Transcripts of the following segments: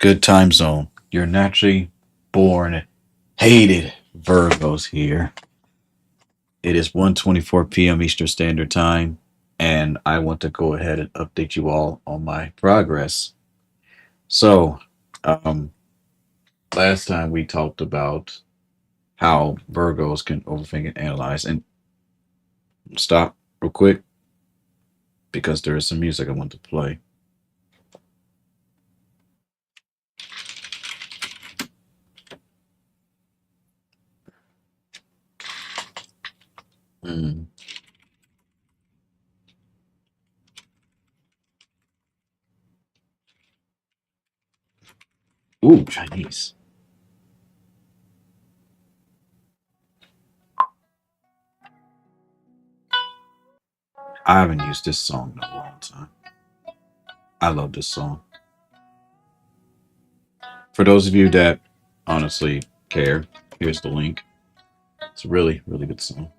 Good time zone. You're naturally born hated Virgos here. It is 1:24 p.m. Eastern Standard Time, and I want to go ahead and update you all on my progress. So, um, last time we talked about how Virgos can overthink and analyze. And stop real quick because there is some music I want to play. Mm. Ooh, Chinese. I haven't used this song in a long time. I love this song. For those of you that honestly care, here's the link. It's a really, really good song.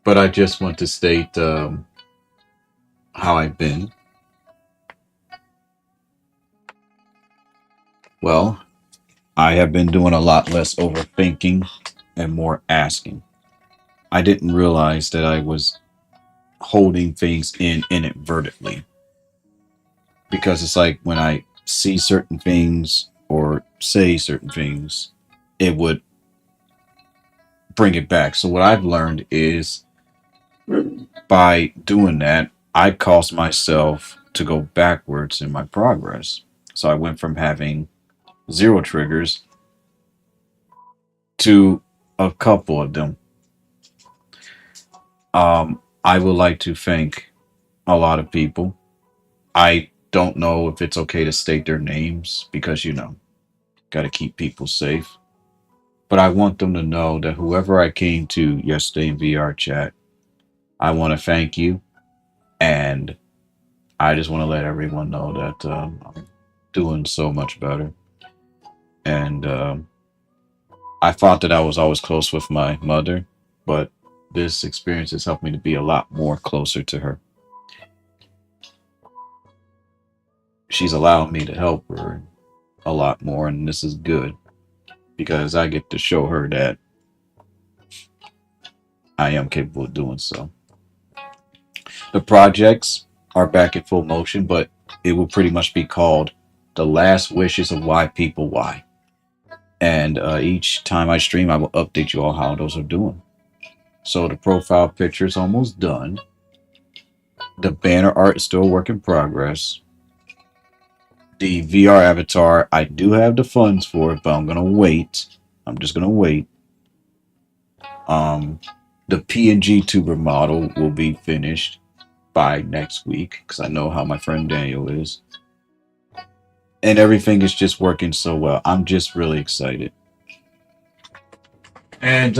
But I just want to state how I've been. Well, I have been doing a lot less overthinking and more asking. I didn't realize that I was holding things in inadvertently because it's like when I see certain things or say certain things, it would bring it back. So, what I've learned is by doing that, I caused myself to go backwards in my progress. So, I went from having zero triggers to a couple of them. I would like to thank a lot of people. I don't know if it's okay to state their names because, got to keep people safe. But I want them to know that whoever I came to yesterday in VR chat, I want to thank you. And I just want to let everyone know that I'm doing so much better. And I thought that I was always close with my mother, but this experience has helped me to be a lot more closer to her. She's allowed me to help her a lot more, and this is good because I get to show her that I am capable of doing so. The projects are back in full motion, but it will pretty much be called The Last Wishes of Why People Why. And each time I stream, I will update you all how those are doing. So the profile picture is almost done. The banner art is still a work in progress. The VR avatar, I do have the funds for it, but I'm gonna wait. I'm just gonna wait. Um, the PNG tuber model will be finished by next week because I know how my friend Daniel is, and everything is just working so well. I'm just really excited. And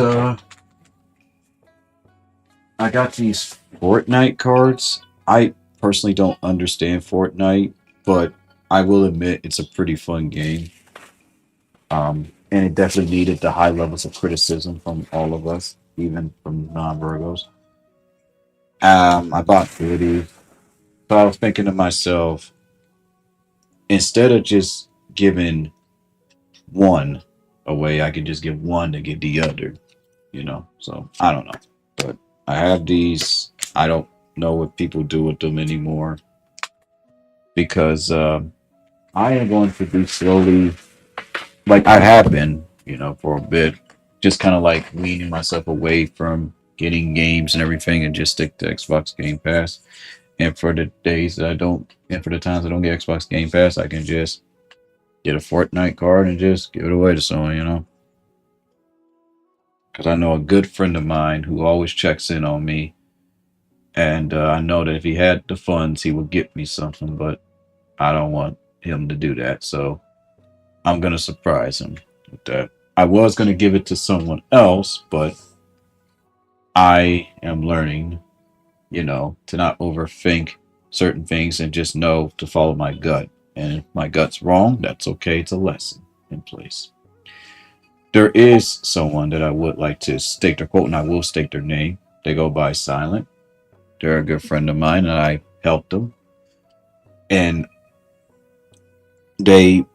I got these Fortnite cards. I personally don't understand Fortnite, but I will admit it's a pretty fun game. And it definitely needed the high levels of criticism from all of us, even from non-Virgos. I bought 30, but I was thinking to myself, instead of just giving one away, I could just give one to give the other. So I don't know. But I have these. I don't know what people do with them anymore because I am going to be slowly, like I have been, for a bit, just kind of like weaning myself away from getting games and everything and just stick to Xbox Game Pass. And for the days that I don't, and for the times I don't get Xbox Game Pass, I can just get a Fortnite card and just give it away to someone. Because I know a good friend of mine who always checks in on me, and I know that if he had the funds, he would get me something, but I don't want him to do that, so I'm gonna surprise him with that. I was gonna give it to someone else, but I am learning, to not overthink certain things and just know to follow my gut. And if my gut's wrong, that's okay. It's a lesson in place. There is someone that I would like to state their quote, and I will state their name. They go by Silent. They're a good friend of mine, and I helped them. And They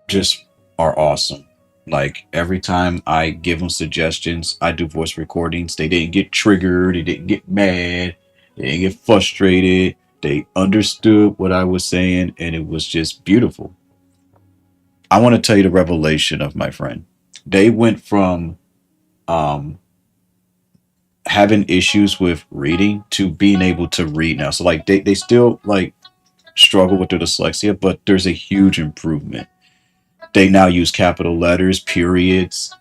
just are awesome. Like every time I give them suggestions, I do voice recordings. They didn't get triggered. They didn't get mad. They didn't get frustrated. They understood what I was saying, and it was just beautiful. I want to tell you the revelation of my friend. They went from um, having issues with reading to being able to read now. So like they still like struggle with their dyslexia, but there's a huge improvement. They now use capital letters, periods,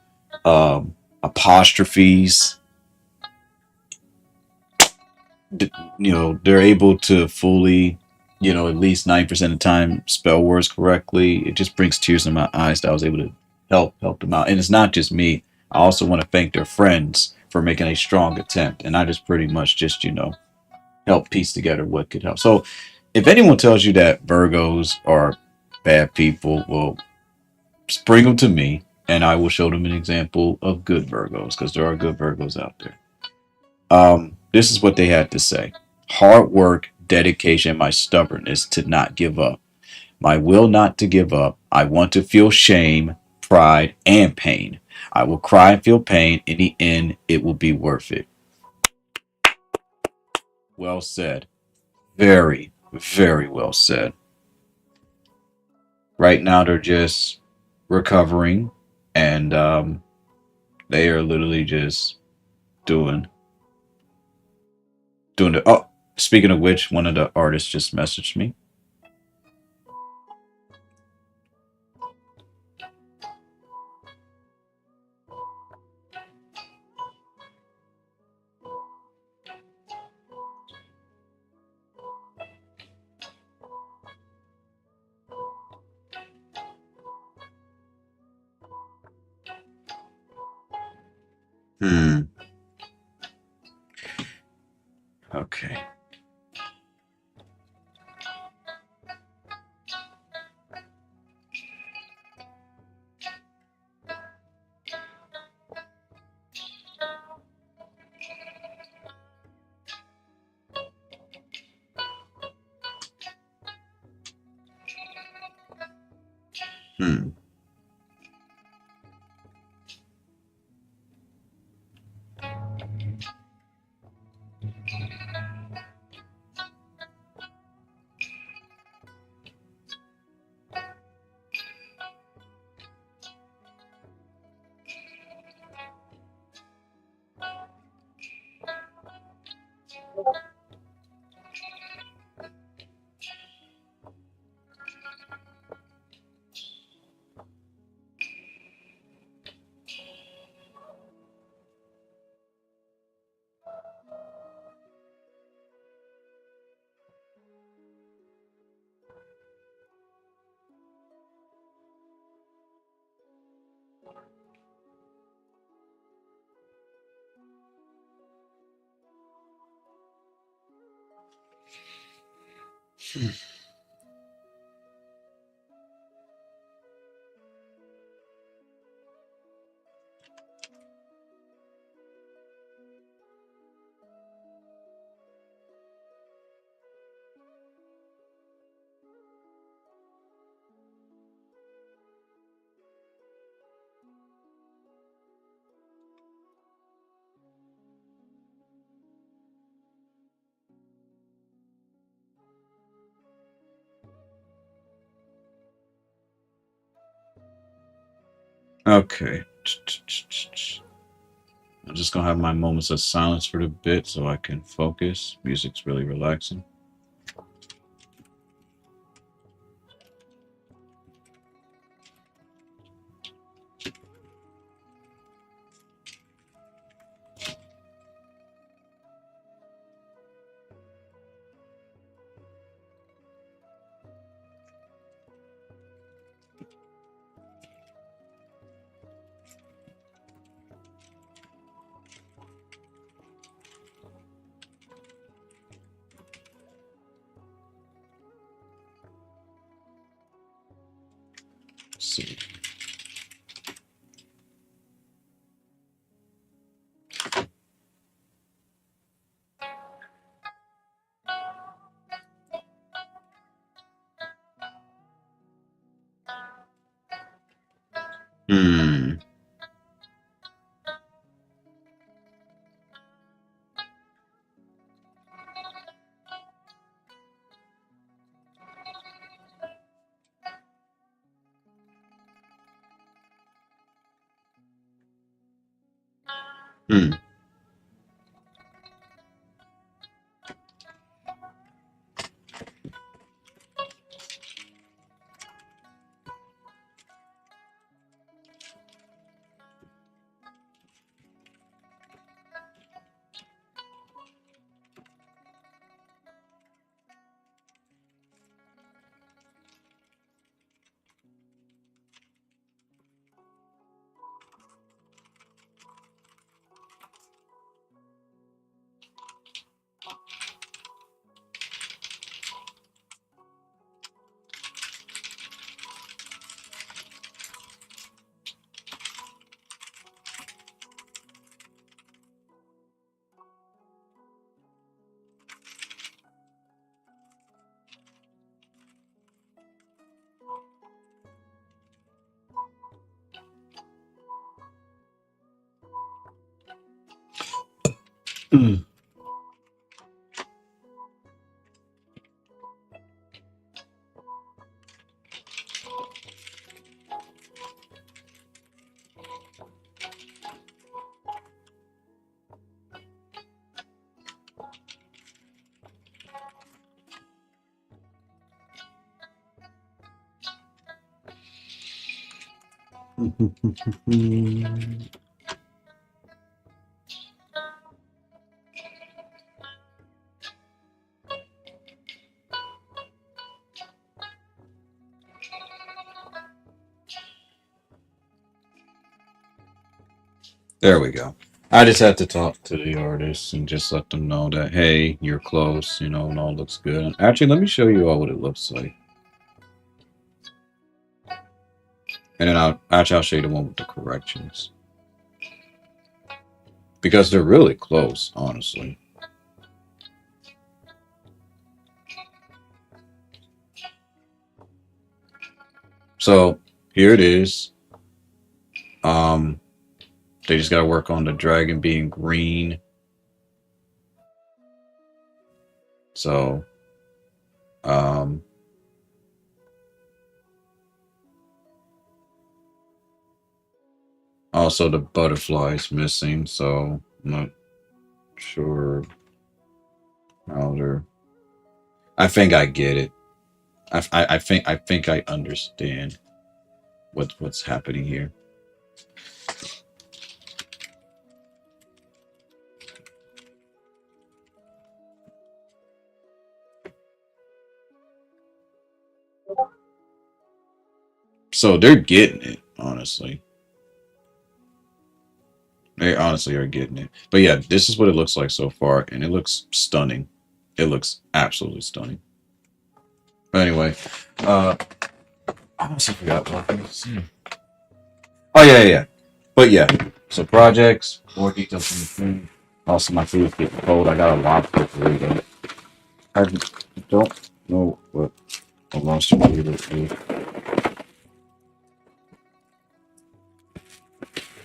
apostrophes. They're able to fully, at least 9% of the time spell words correctly. It just brings tears in my eyes that I was able to help them out. And it's not just me. I also want to thank their friends for making a strong attempt. And I just pretty much just, help piece together what could help. So if anyone tells you that Virgos are bad people, well, just bring them to me and I will show them an example of good Virgos because there are good Virgos out there. This is what they had to say: hard work, dedication, my stubbornness to not give up, my will not to give up. I want to feel shame, pride, and pain. I will cry and feel pain. In the end, it will be worth it. Well said. Very, very well said. Right now, they're just recovering and they are literally just doing the. Oh, speaking of which, one of the artists just messaged me. Hmm. Okay. Hmm. Okay. I'm just gonna have my moments of silence for the bit so I can focus. Music's really relaxing. Let's see. Hmm. Hmm. Hmm. There we go. I just had to talk to the artists and just let them know that, hey, you're close, and all looks good. Actually, let me show you all what it looks like. And then I'll show you the one with the corrections. Because they're really close, honestly. So here it is. Um, they just gotta work on the dragon being green. So um also the butterfly is missing, so I'm not sure how they're I think I get it. I think I understand what's happening here. So they're getting it, honestly. They honestly are getting it. But yeah, this is what it looks like so far, and it looks stunning. It looks absolutely stunning. But anyway, uh, I also forgot what I was saying. Oh yeah. But yeah, so projects, more details from the food. Also, my food's getting cold. I got a lobster burrito. I don't know what a lobster burrito is,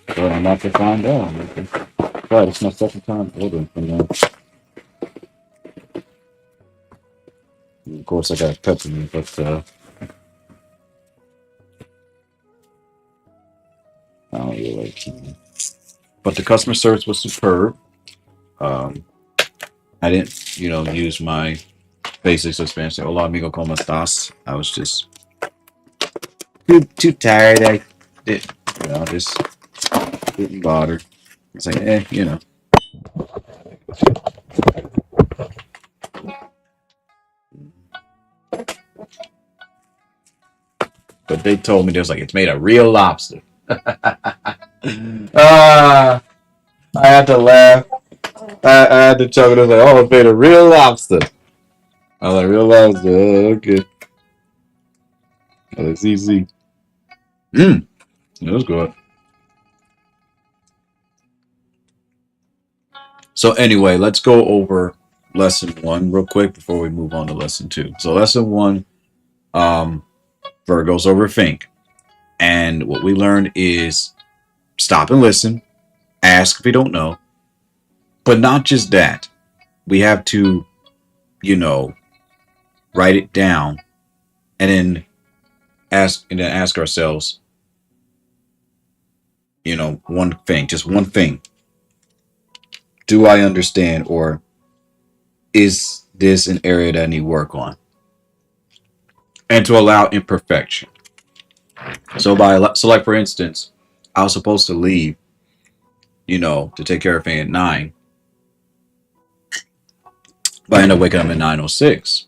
but I'm about to find out. Right, it's my second time ordering from them. Of course, I got peppermint, but I don't really like it. But the customer service was superb. Um, I didn't, use my basics of Spanish. Hola, amigo, ¿cómo estás? I was just too tired. I did, just didn't bother. It's like, But they told me there's like it's made of real lobster. Ah, I had to laugh. I had to chuckle. I was like, oh, it's made of real lobster. I was like, real lobster. Okay. That's easy. It was good. So anyway, let's go over lesson one real quick before we move on to lesson two. So lesson one, Virgos overthink. And what we learned is stop and listen, ask if you don't know, but not just that. We have to, you know, write it down and then ask ourselves, one thing, just one thing. Do I understand, or is this an area that I need work on? And to allow imperfection. So like for instance, I was supposed to leave, to take care of thing at 9, but I ended up waking up at 9:06.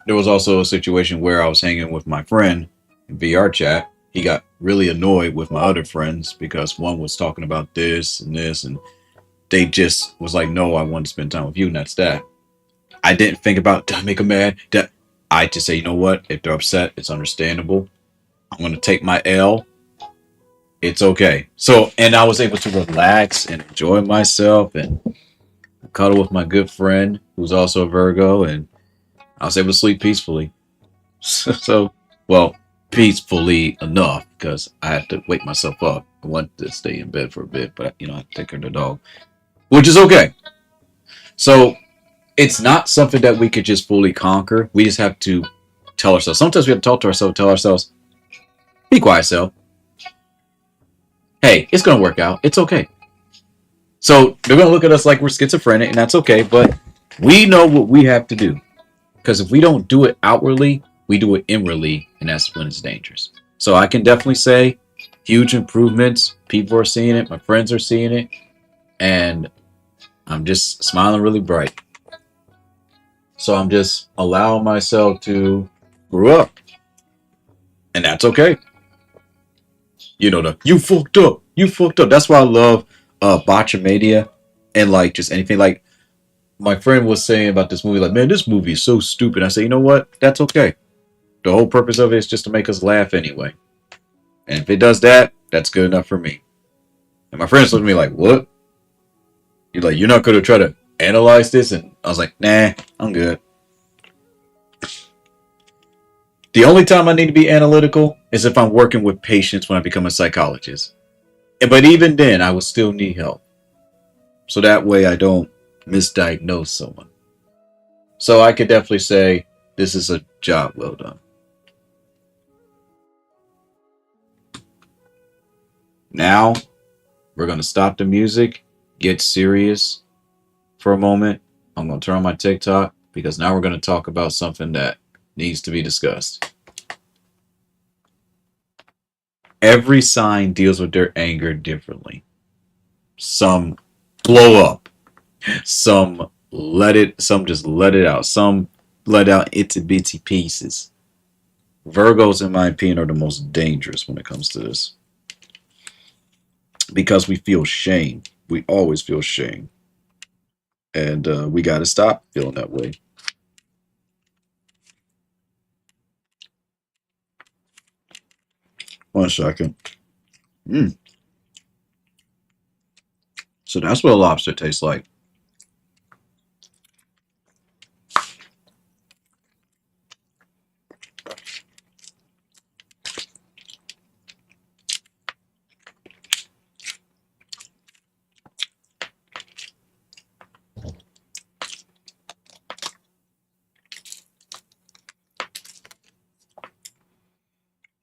There was also a situation where I was hanging with my friend in VR chat. He got really annoyed with my other friends because one was talking about this and this, and they just was like, "No, I want to spend time with you," and that's that. I didn't think about, did I make them mad? I just say, you know what? If they're upset, it's understandable. I'm gonna take my L. It's okay. So, and I was able to relax and enjoy myself and cuddle with my good friend who's also a Virgo, and I was able to sleep peacefully. So, well, peacefully enough because I had to wake myself up. I wanted to stay in bed for a bit, but I had to take care of the dog, which is okay. So it's not something that we could just fully conquer. We just have to tell ourselves. Sometimes we have to talk to ourselves, tell ourselves, be quiet, self. Hey, it's gonna work out. It's okay. So they're gonna look at us like we're schizophrenic, and that's okay. But we know what we have to do. Because if we don't do it outwardly, we do it inwardly, and that's when it's dangerous. So I can definitely say huge improvements. People are seeing it. My friends are seeing it. And I'm just smiling really bright. So I'm just allowing myself to grow up. And that's okay. You fucked up. You fucked up. That's why I love Botcha Media and like just anything. Like my friend was saying about this movie, like, man, this movie is so stupid. I say, you know what? That's okay. The whole purpose of it is just to make us laugh anyway. And if it does that, that's good enough for me. And my friends looked at me like, what? You're like, you're not going to try to analyze this? And I was like, nah, I'm good. The only time I need to be analytical is if I'm working with patients when I become a psychologist. But even then, I would still need help. So that way I don't misdiagnose someone. So I could definitely say this is a job well done. Now, we're going to stop the music, get serious for a moment. I'm going to turn on my TikTok because now we're going to talk about something that needs to be discussed. Every sign deals with their anger differently. Some blow up, some just let it out, some let out itsy bitsy pieces. Virgos, in my opinion, are the most dangerous when it comes to this because we feel shame. We always feel shame, and we got to stop feeling that way. 1 second. Mm. So that's what a lobster tastes like.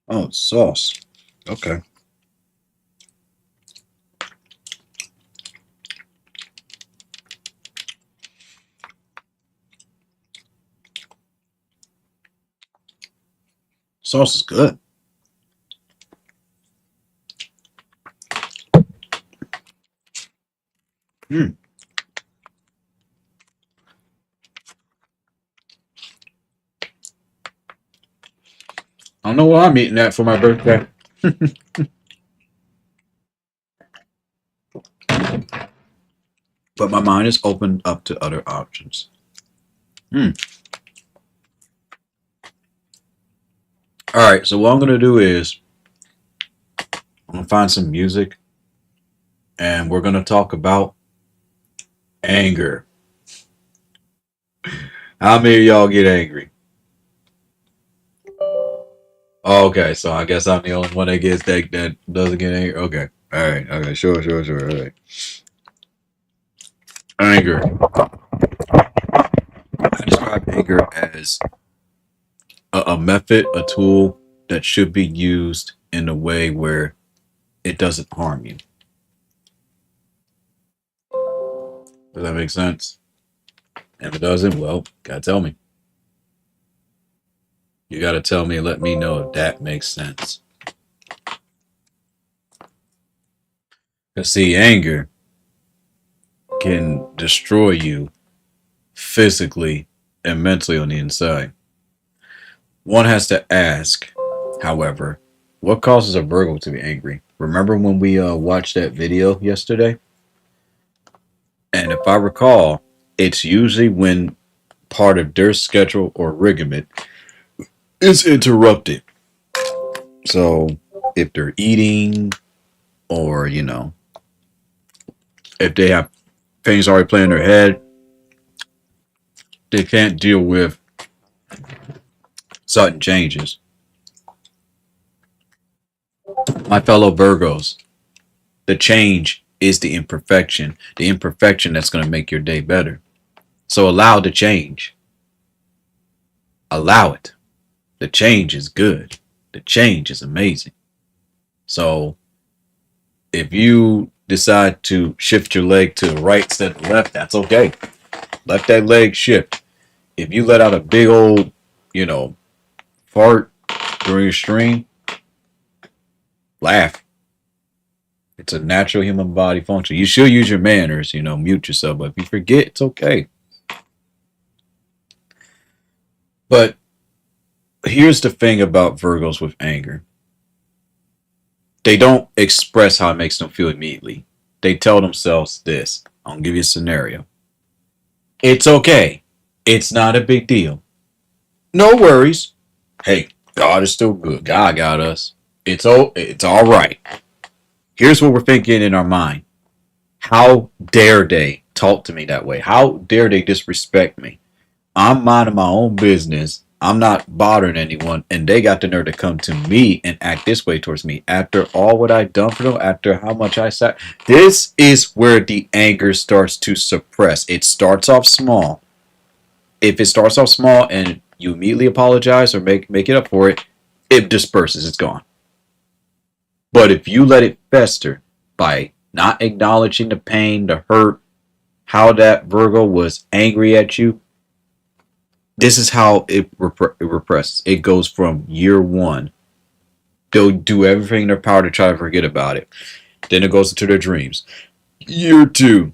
Oh, it's sauce. Okay. Sauce is good. Mm. I don't know what I'm eating at for my birthday, but my mind is open up to other options. Mm. All right, so what I'm gonna do is I'm gonna find some music, and we're gonna talk about anger. How many of y'all get angry? Okay, so I guess I'm the only one that gets that doesn't get angry. Okay, all right, okay, sure. All right, anger. I describe anger as a method, a tool that should be used in a way where it doesn't harm you. Does that make sense? If it doesn't, well, gotta tell me. You gotta tell me and let me know if that makes sense. Because, see, anger can destroy you physically and mentally on the inside. One has to ask, however, what causes a Virgo to be angry? Remember when we watched that video yesterday? And if I recall, it's usually when part of their schedule or regiment is interrupted. So if they're eating, or, if they have things already playing in their head, they can't deal with sudden changes. My fellow Virgos, the change is the imperfection that's going to make your day better. So allow the change. Allow it. The change is good. The change is amazing. So if you decide to shift your leg to the right instead of the left, that's okay. Let that leg shift. If you let out a big old, fart during your stream, laugh. It's a natural human body function. You should use your manners, mute yourself. But if you forget, it's okay. But here's the thing about Virgos with anger. They don't express how it makes them feel immediately. They tell themselves this. I'll give you a scenario. It's okay. It's not a big deal. No worries. Hey, God is still good. God got us. It's all right. Here's what we're thinking in our mind. How dare they talk to me that way? How dare they disrespect me? I'm minding my own business. I'm not bothering anyone, and they got the nerve to come to me and act this way towards me after all what I've done for them, after how much I said. This is where the anger starts to suppress. It starts off small. If it starts off small and you immediately apologize or make it up for it, it disperses. It's gone. But if you let it fester by not acknowledging the pain, the hurt, how that Virgo was angry at you, this is how it represses. It goes from year one. They'll do everything in their power to try to forget about it. Then it goes into their dreams. Year two,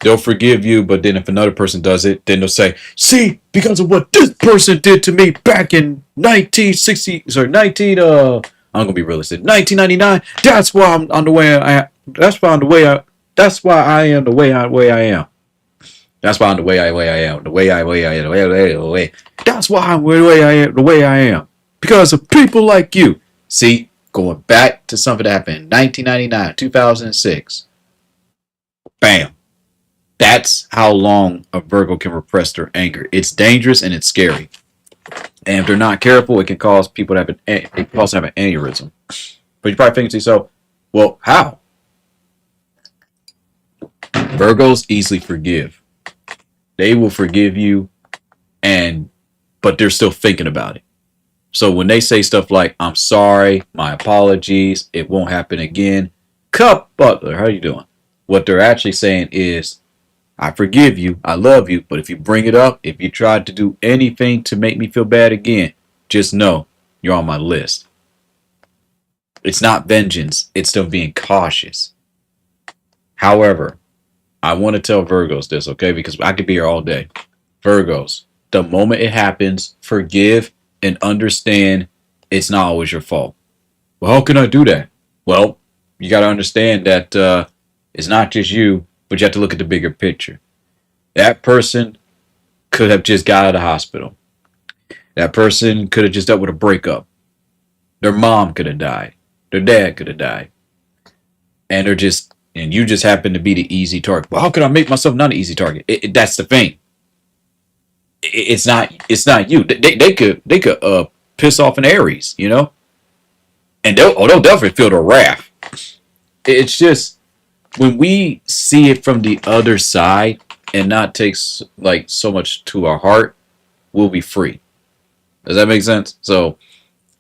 they'll forgive you, but then if another person does it, then they'll say, see, because of what this person did to me back in I'm gonna be realistic. 1999. That's why I'm on the way I am. That's why I'm the way I. That's why I am the way I am. That's why I'm the way I am. The way I am. The way. That's why I'm the way I am. The way I am. Because of people like you. See, going back to something that happened in 1999, 2006. Bam. That's how long a Virgo can repress their anger. It's dangerous and it's scary. And if they're not careful, it can cause people to have an aneurysm. But you're probably thinking to yourself, well, how? Virgos easily forgive. They will forgive you, but they're still thinking about it. So when they say stuff like, I'm sorry, my apologies, it won't happen again. Cup Butler, how you doing? What they're actually saying is, I forgive you, I love you, but if you bring it up, if you try to do anything to make me feel bad again, just know you're on my list. It's not vengeance, it's them being cautious. However, I want to tell Virgos this, okay? Because I could be here all day. Virgos, the moment it happens, forgive and understand it's not always your fault. Well, how can I do that? Well, you got to understand that it's not just you, but you have to look at the bigger picture. That person could have just got out of the hospital. That person could have just dealt with a breakup. Their mom could have died. Their dad could have died. And you just happen to be the easy target. Well, how can I make myself not an easy target? That's the thing. It's not you. They could piss off an Aries, you know? And they'll definitely feel the wrath. It's just when we see it from the other side and not take like so much to our heart, we'll be free. Does that make sense? So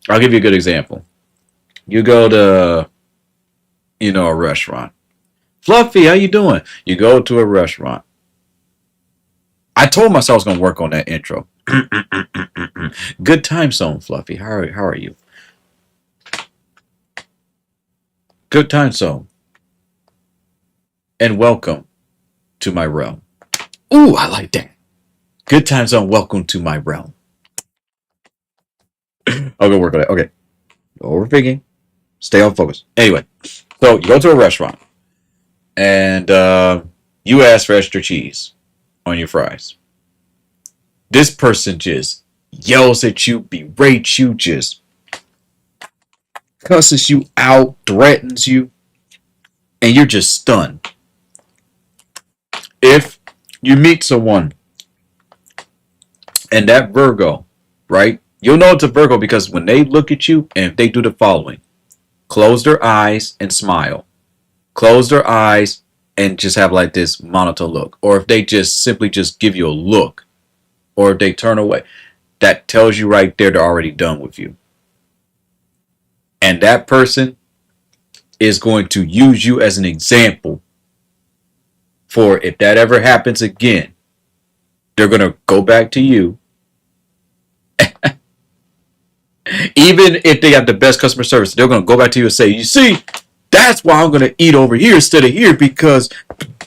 I'll give you a good example. You go to, a restaurant. Fluffy, how you doing? You go to a restaurant. I told myself I was going to work on that intro. Good time zone, Fluffy. How are you? Good time zone. And welcome to my realm. Ooh, I like that. Good time zone. Welcome to my realm. I'll go work on it. Okay. No overthinking. Stay on focus. Anyway, so you go to a restaurant and you ask for extra cheese on your fries. This person just yells at you, berates you, just cusses you out, threatens you, and you're just stunned. If you meet someone and that Virgo, right? You'll know it's a Virgo because when they look at you and they do the following: close their eyes and smile, close their eyes and just have like this monotone look, or if they just simply just give you a look, or if they turn away, that tells you right there they're already done with you. And that person is going to use you as an example for if that ever happens again, they're going to go back to you. Even if they have the best customer service, they're going to go back to you and say, you see, that's why I'm going to eat over here instead of here, because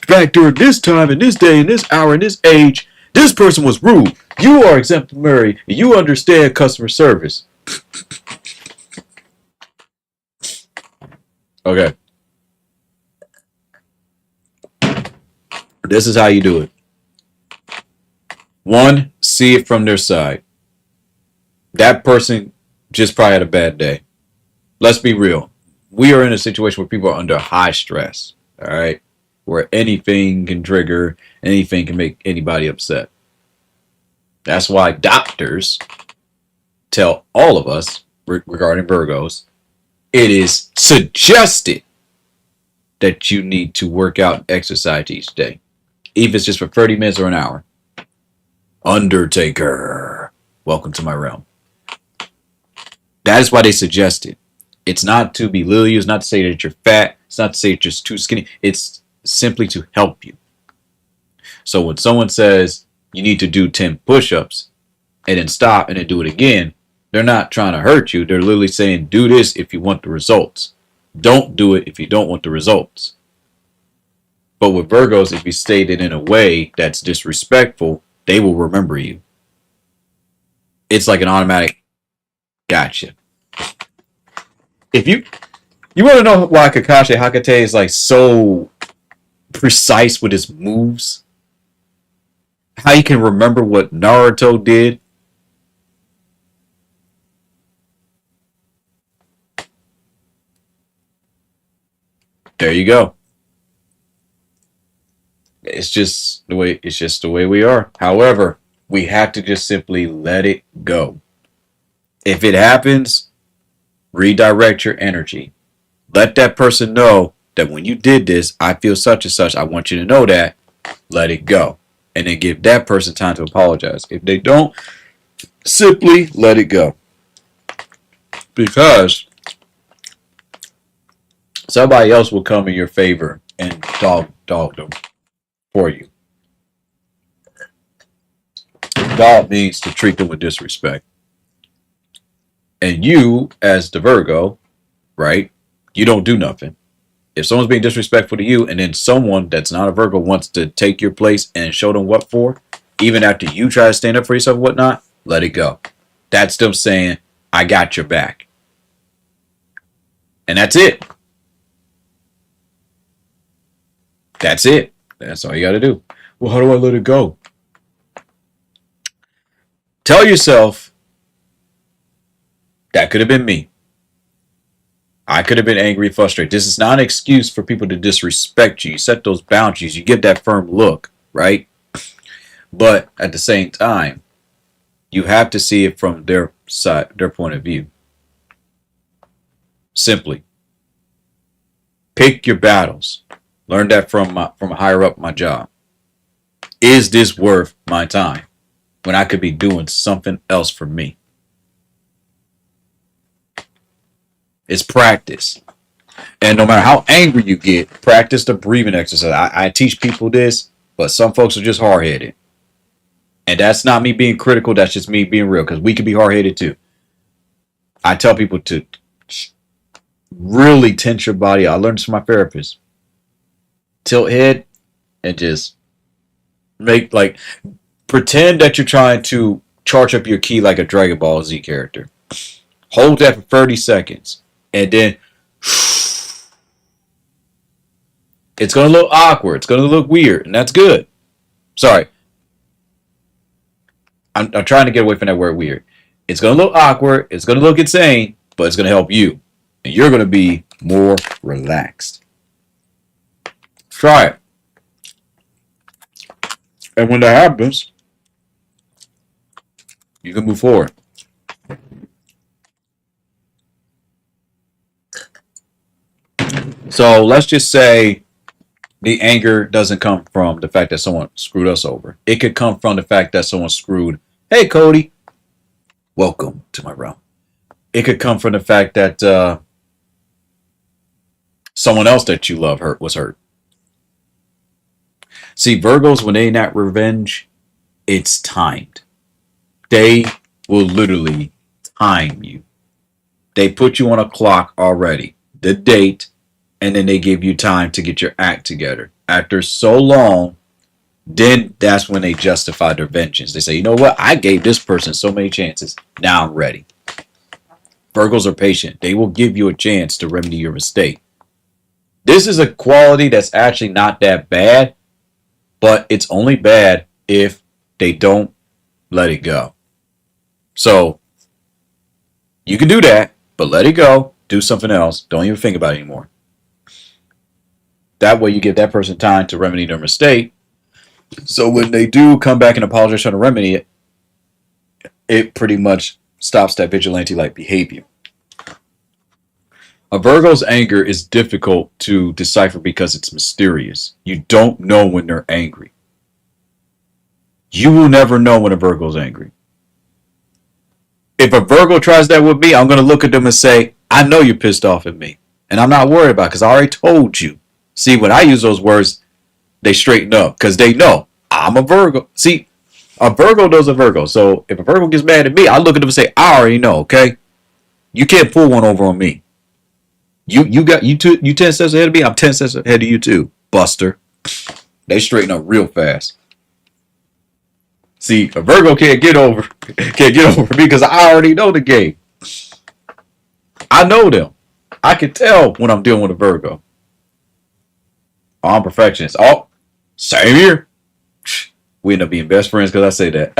back during this time and this day and this hour and this age, this person was rude. You are exemplary. You understand customer service. Okay. This is how you do it. One, see it from their side. That person just probably had a bad day. Let's be real. We are in a situation where people are under high stress. All right. Where anything can trigger, anything can make anybody upset. That's why doctors tell all of us regarding Virgos, it is suggested that you need to work out and exercise each day, even if it's just for 30 minutes or an hour. Undertaker, welcome to my realm. That is why they suggest it. It's not to belittle you. It's not to say that you're fat. It's not to say that you're too skinny. It's simply to help you. So when someone says you need to do 10 push-ups and then stop and then do it again, they're not trying to hurt you. They're literally saying do this if you want the results. Don't do it if you don't want the results. But with Virgos, if you state it in a way that's disrespectful, they will remember you. It's like an automatic gotcha. If you want to know why Kakashi Hakate is like so precise with his moves, how you can remember what Naruto did. There you go. It's just the way we are. However, we have to just simply let it go. If it happens, redirect your energy. Let that person know that when you did this, I feel such and such. I want you to know that. Let it go. And then give that person time to apologize. If they don't, simply let it go. Because somebody else will come in your favor and dog them for you. Dog means to treat them with disrespect. And you, as the Virgo, right, you don't do nothing. If someone's being disrespectful to you and then someone that's not a Virgo wants to take your place and show them what for, even after you try to stand up for yourself and whatnot, let it go. That's them saying, I got your back. And that's it. That's it. That's all you got to do. Well, how do I let it go? Tell yourself, that could have been me. I could have been angry, frustrated. This is not an excuse for people to disrespect you. You set those boundaries. You give that firm look, right? But at the same time, you have to see it from their side, their point of view. Simply pick your battles. Learned that from a higher up my job. Is this worth my time when I could be doing something else for me? It's practice. And no matter how angry you get, practice the breathing exercise. I teach people this, but some folks are just hard-headed. And that's not me being critical. That's just me being real, because we can be hard-headed too. I tell people to really tense your body. I learned this from my therapist. Tilt head and just pretend that you're trying to charge up your ki like a Dragon Ball Z character. Hold that for 30 seconds. And then it's going to look awkward. It's going to look weird. And that's good. Sorry. I'm trying to get away from that word weird. It's going to look awkward. It's going to look insane. But it's going to help you. And you're going to be more relaxed. Try it. And when that happens, you can move forward. So let's just say the anger doesn't come from the fact that someone screwed us over. It could come from the fact that someone screwed, hey, Cody, welcome to my realm. It could come from the fact that someone else that you love was hurt. See, Virgos, when they enact revenge, it's timed. They will literally time you. They put you on a clock already, the date, and then they give you time to get your act together. After so long, then that's when they justify their vengeance. They say, you know what? I gave this person so many chances. Now I'm ready. Virgos are patient. They will give you a chance to remedy your mistake. This is a quality that's actually not that bad, but it's only bad if they don't let it go. So you can do that, but let it go. Do something else. Don't even think about it anymore. That way you give that person time to remedy their mistake. So when they do come back and apologize trying to remedy it, it pretty much stops that vigilante-like behavior. A Virgo's anger is difficult to decipher because it's mysterious. You don't know when they're angry. You will never know when a Virgo's angry. If a Virgo tries that with me, I'm going to look at them and say, I know you're pissed off at me. And I'm not worried about it because I already told you. See, when I use those words, they straighten up because they know I'm a Virgo. See, a Virgo knows a Virgo. So if a Virgo gets mad at me, I look at them and say, I already know, okay? You can't pull one over on me. You 10 steps ahead of me, I'm 10 steps ahead of you too, Buster. They straighten up real fast. See, a Virgo can't get over me because I already know the game. I know them. I can tell when I'm dealing with a Virgo. Oh, I'm perfectionist. Oh, same here. We end up being best friends because I say that.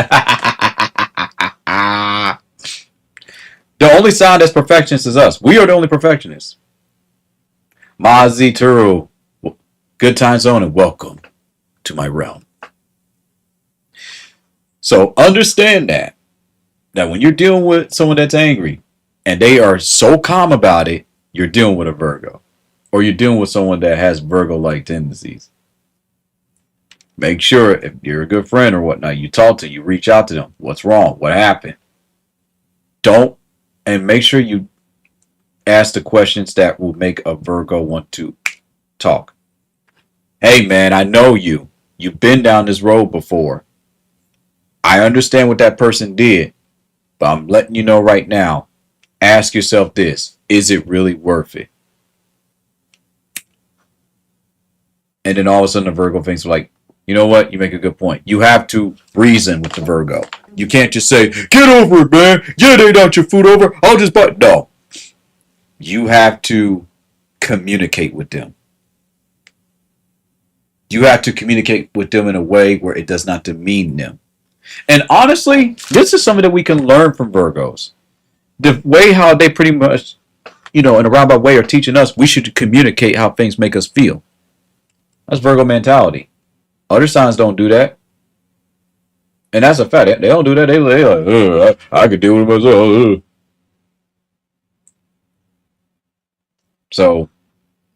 The only sign that's perfectionist is us. We are the only perfectionists. Mazi Turu, good time zone, and welcome to my realm. So understand that when you're dealing with someone that's angry and they are so calm about it, you're dealing with a Virgo. Or you're dealing with someone that has Virgo-like tendencies. Make sure if you're a good friend or whatnot, you talk to, you reach out to them. What's wrong? What happened? And make sure you ask the questions that will make a Virgo want to talk. Hey man, I know you. You've been down this road before. I understand what that person did, but I'm letting you know right now. Ask yourself this. Is it really worth it? And then all of a sudden the Virgo thinks like, you know what? You make a good point. You have to reason with the Virgo. You can't just say, get over it, man. Yeah, they knocked your food over. I'll just buy. No. You have to communicate with them. You have to communicate with them in a way where it does not demean them. And honestly, this is something that we can learn from Virgos. The way how they pretty much, in a roundabout way are teaching us, we should communicate how things make us feel. That's Virgo mentality. Other signs don't do that. And that's a fact. They don't do that. They like, I could deal with it myself. So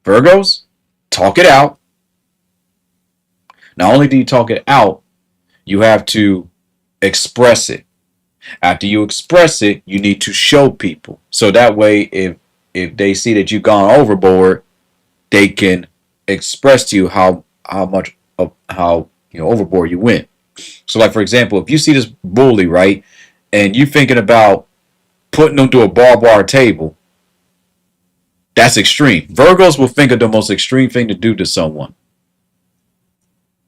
Virgos, talk it out. Not only do you talk it out, you have to express it. After you express it, you need to show people. So that way, if they see that you've gone overboard, they can express to you how much of how overboard you went. So, like for example, if you see this bully, right, and you thinking about putting them to a barbed wire table, that's extreme. Virgos will think of the most extreme thing to do to someone.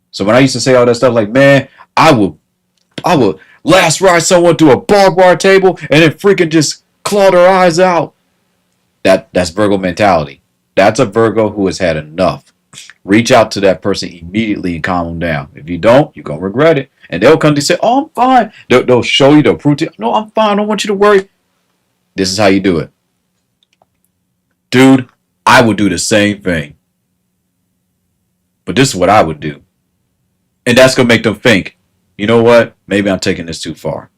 So when I used to say all that stuff, like, man, I would last ride someone to a barbed wire table and then freaking just claw their eyes out. That's Virgo mentality. That's a Virgo who has had enough. Reach out to that person immediately and calm them down. If you don't, you're gonna regret it. And they'll come to say, "Oh, I'm fine." They'll show you. They'll prove to you, "No, I'm fine. I don't want you to worry." This is how you do it, dude. I would do the same thing, but this is what I would do, and that's gonna make them think, you know what? Maybe I'm taking this too far.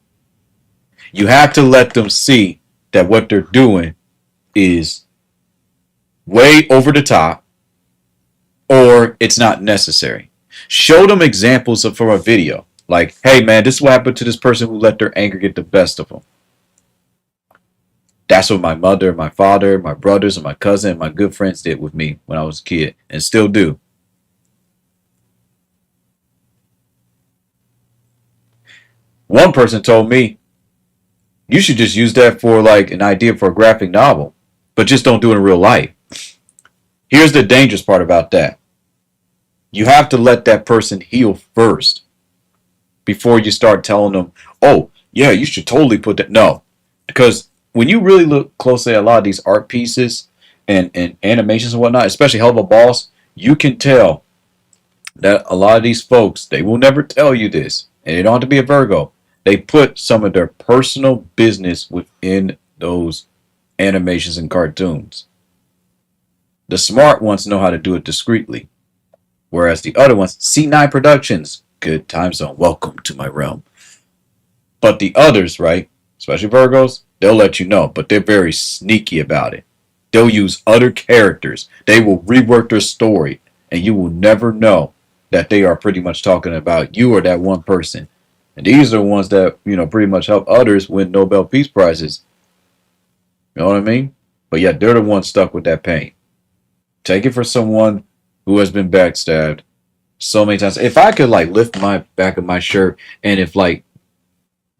You have to let them see that what they're doing is way over the top or it's not necessary. Show them examples from a video. Like, hey man, this is what happened to this person who let their anger get the best of them. That's what my mother, my father, my brothers, and my cousin, and my good friends did with me when I was a kid and still do. One person told me, you should just use that for like an idea for a graphic novel, but just don't do it in real life. Here's the dangerous part about that. You have to let that person heal first before you start telling them, oh, yeah, you should totally put that. No, because when you really look closely at a lot of these art pieces and animations and whatnot, especially Hell of a Boss, you can tell that a lot of these folks, they will never tell you this, and they don't have to be a Virgo. They put some of their personal business within those animations and cartoons. The smart ones know how to do it discreetly, whereas the other ones, C9 Productions, good time zone, welcome to my realm. But the others, right, especially Virgos, they'll let you know, but they're very sneaky about it. They'll use other characters. They will rework their story, and you will never know that they are pretty much talking about you or that one person. And these are the ones that, pretty much help others win Nobel Peace Prizes. You know what I mean? But yet they're the ones stuck with that pain. Take it for someone who has been backstabbed so many times. If I could like lift my back of my shirt and if like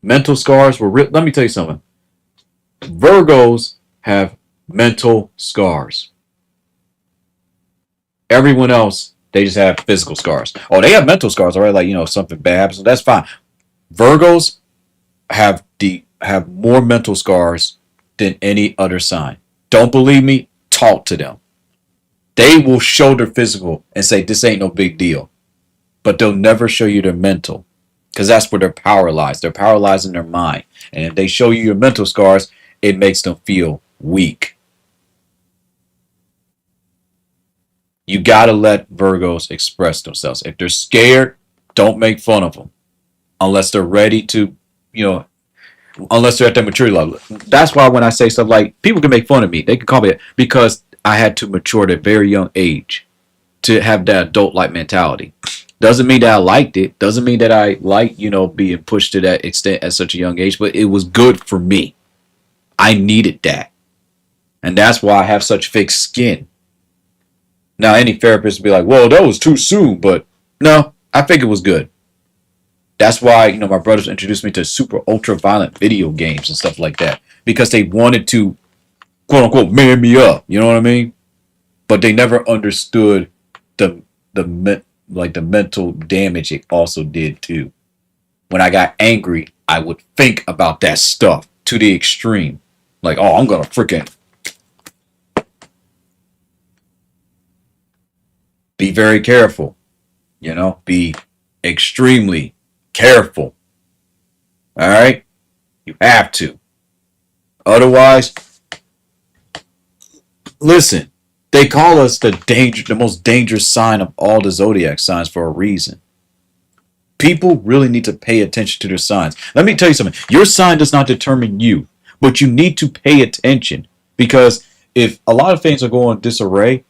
mental scars were real, let me tell you something. Virgos have mental scars. Everyone else, they just have physical scars. Oh, they have mental scars, all right? Like, something bad happens. That's fine. Virgos have more mental scars than any other sign. Don't believe me? Talk to them. They will show their physical and say, this ain't no big deal. But they'll never show you their mental. Because that's where their power lies. Their power lies in their mind. And if they show you your mental scars, it makes them feel weak. You got to let Virgos express themselves. If they're scared, don't make fun of them. Unless they're ready to, unless they're at their maturity level. That's why when I say stuff like, people can make fun of me. They can call me, because I had to mature at a very young age to have that adult-like mentality. Doesn't mean that I liked it. Doesn't mean that I like, being pushed to that extent at such a young age. But it was good for me. I needed that. And that's why I have such thick skin. Now, any therapist would be like, well, that was too soon. But no, I think it was good. That's why, my brothers introduced me to super ultra violent video games and stuff like that. Because they wanted to, quote unquote, man me up. You know what I mean? But they never understood the mental damage it also did too. When I got angry, I would think about that stuff to the extreme. Like, oh, I'm gonna freaking be very careful. Be extremely careful. All right? You have to. Otherwise, listen, they call us the most dangerous sign of all the zodiac signs for a reason. People really need to pay attention to their signs. Let me tell you something. Your sign does not determine you, but you need to pay attention because if a lot of things are going disarray,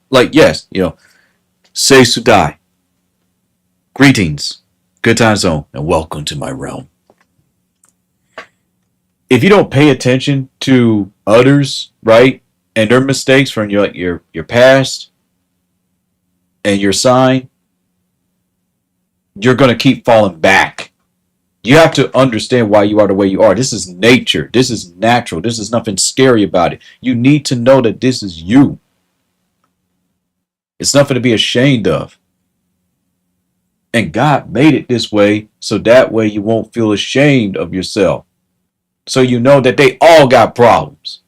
like yes, say Sudai, greetings, good time zone, and welcome to my realm. If you don't pay attention to others, right, and their mistakes from your past and your sign, you're gonna keep falling back. You have to understand why you are the way you are. This is nature. This is natural. This is nothing scary about it. You need to know that this is you. It's nothing to be ashamed of. And God made it this way so that way you won't feel ashamed of yourself. So you know that they all got problems.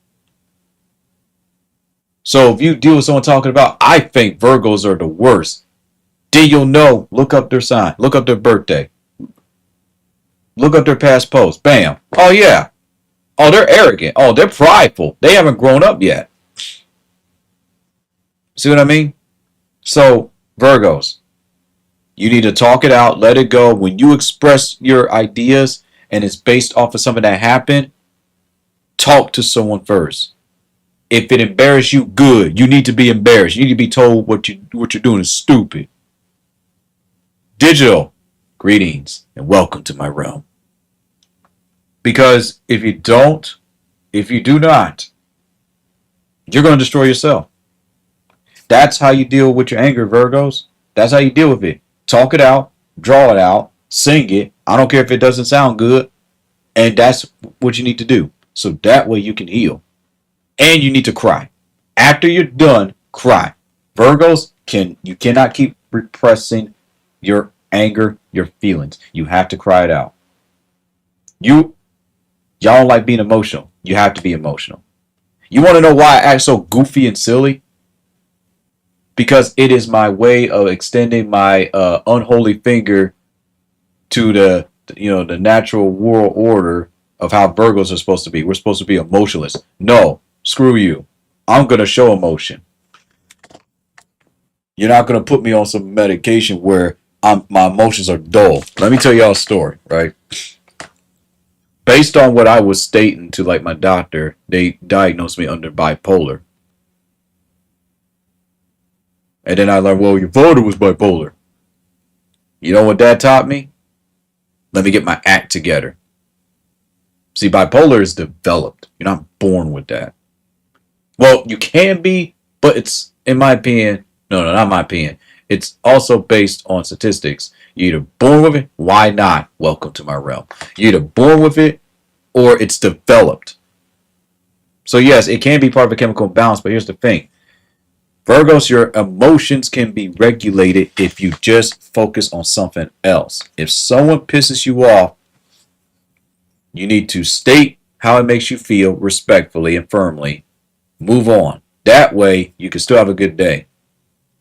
So if you deal with someone talking about, I think Virgos are the worst, then you'll know, look up their sign, look up their birthday, look up their past posts. Bam. Oh, yeah. Oh, they're arrogant. Oh, they're prideful. They haven't grown up yet. See what I mean? So, Virgos, you need to talk it out, let it go. When you express your ideas and it's based off of something that happened, talk to someone first. If it embarrassed you, good. You need to be embarrassed. You need to be told what you're doing is stupid. Digital, greetings and welcome to my realm. Because if you do not, you're going to destroy yourself. That's how you deal with your anger, Virgos. That's how you deal with it. Talk it out, draw it out, sing it. I don't care if it doesn't sound good. And that's what you need to do. So that way you can heal. And you need to cry. After you're done, cry. Virgos, you cannot keep repressing your anger, your feelings. You have to cry it out. Y'all don't like being emotional. You have to be emotional. You want to know why I act so goofy and silly? Because it is my way of extending my unholy finger to the natural world order of how Virgos are supposed to be. We're supposed to be emotionless. No, screw you. I'm going to show emotion. You're not going to put me on some medication where my emotions are dull. Let me tell y'all a story, right? Based on what I was stating to like my doctor, they diagnosed me under bipolar. And then I learned, well, your father was bipolar. You know what that taught me? Let me get my act together. See, bipolar is developed. You're not born with that. Well, you can be, but it's, in my opinion, no, not my opinion. It's also based on statistics. You're either born with it, why not? Welcome to my realm. You're either born with it or it's developed. So yes, it can be part of a chemical imbalance, but here's the thing. Virgos, your emotions can be regulated if you just focus on something else. If someone pisses you off, you need to state how it makes you feel respectfully and firmly. Move on. That way, you can still have a good day.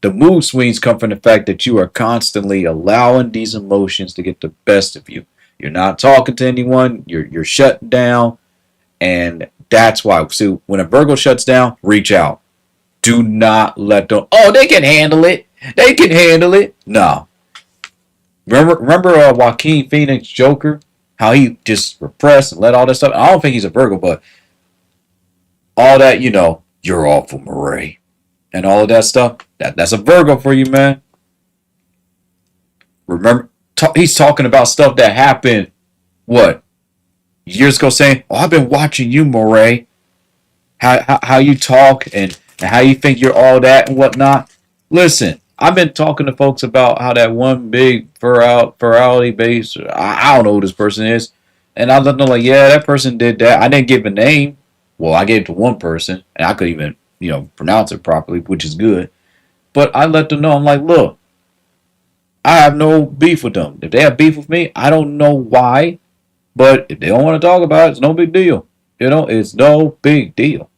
The mood swings come from the fact that you are constantly allowing these emotions to get the best of you. You're not talking to anyone. You're shut down. And that's why. See, when a Virgo shuts down, reach out. Do not let them, oh, they can handle it. They can handle it. No. Remember Joaquin Phoenix Joker? How he just repressed and let all that stuff. I don't think he's a Virgo, but all that, you're awful, Murray. And all of that stuff, that's a Virgo for you, man. Remember, he's talking about stuff that happened, what, years ago, saying, oh, I've been watching you, Murray. How you talk and how you think you're all that and whatnot. Listen, I've been talking to folks about how that one big virality base, I don't know who this person is. And I let them know, like, yeah, that person did that. I didn't give a name. Well, I gave it to one person, and I could even, pronounce it properly, which is good. But I let them know, I'm like, look, I have no beef with them. If they have beef with me, I don't know why. But if they don't want to talk about it, it's no big deal. It's no big deal.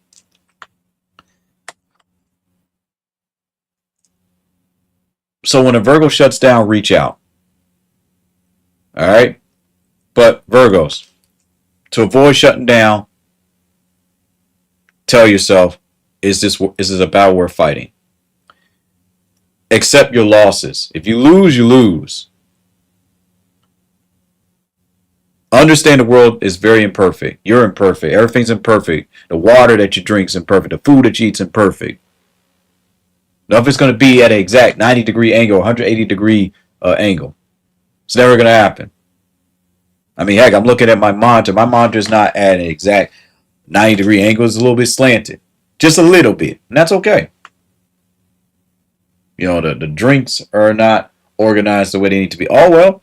So when a Virgo shuts down, reach out. All right? But Virgos, to avoid shutting down, tell yourself, is this a battle worth fighting? Accept your losses. If you lose, you lose. Understand the world is very imperfect. You're imperfect. Everything's imperfect. The water that you drink is imperfect. The food that you eat is imperfect. Nothing's going to be at an exact 90-degree angle, 180-degree angle. It's never going to happen. I mean, heck, I'm looking at my monitor. My monitor's not at an exact 90-degree angle. It's a little bit slanted. Just a little bit. And that's okay. You know, the drinks are not organized the way they need to be. Oh, well,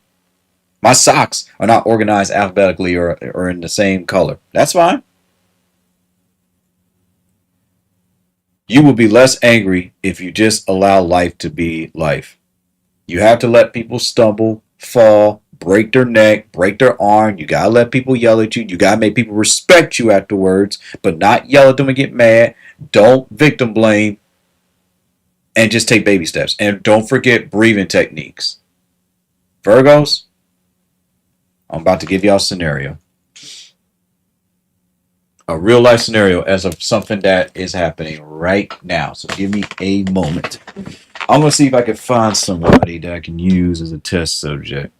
my socks are not organized alphabetically or in the same color. That's fine. You will be less angry if you just allow life to be life. You have to let people stumble, fall, break their neck, break their arm. You gotta let people yell at you. You gotta make people respect you afterwards, but not yell at them and get mad. Don't victim blame, and just take baby steps. And don't forget breathing techniques. Virgos, I'm about to give y'all a scenario. A real life scenario as of something that is happening right now. So give me a moment. I'm going to see if I can find somebody that I can use as a test subject.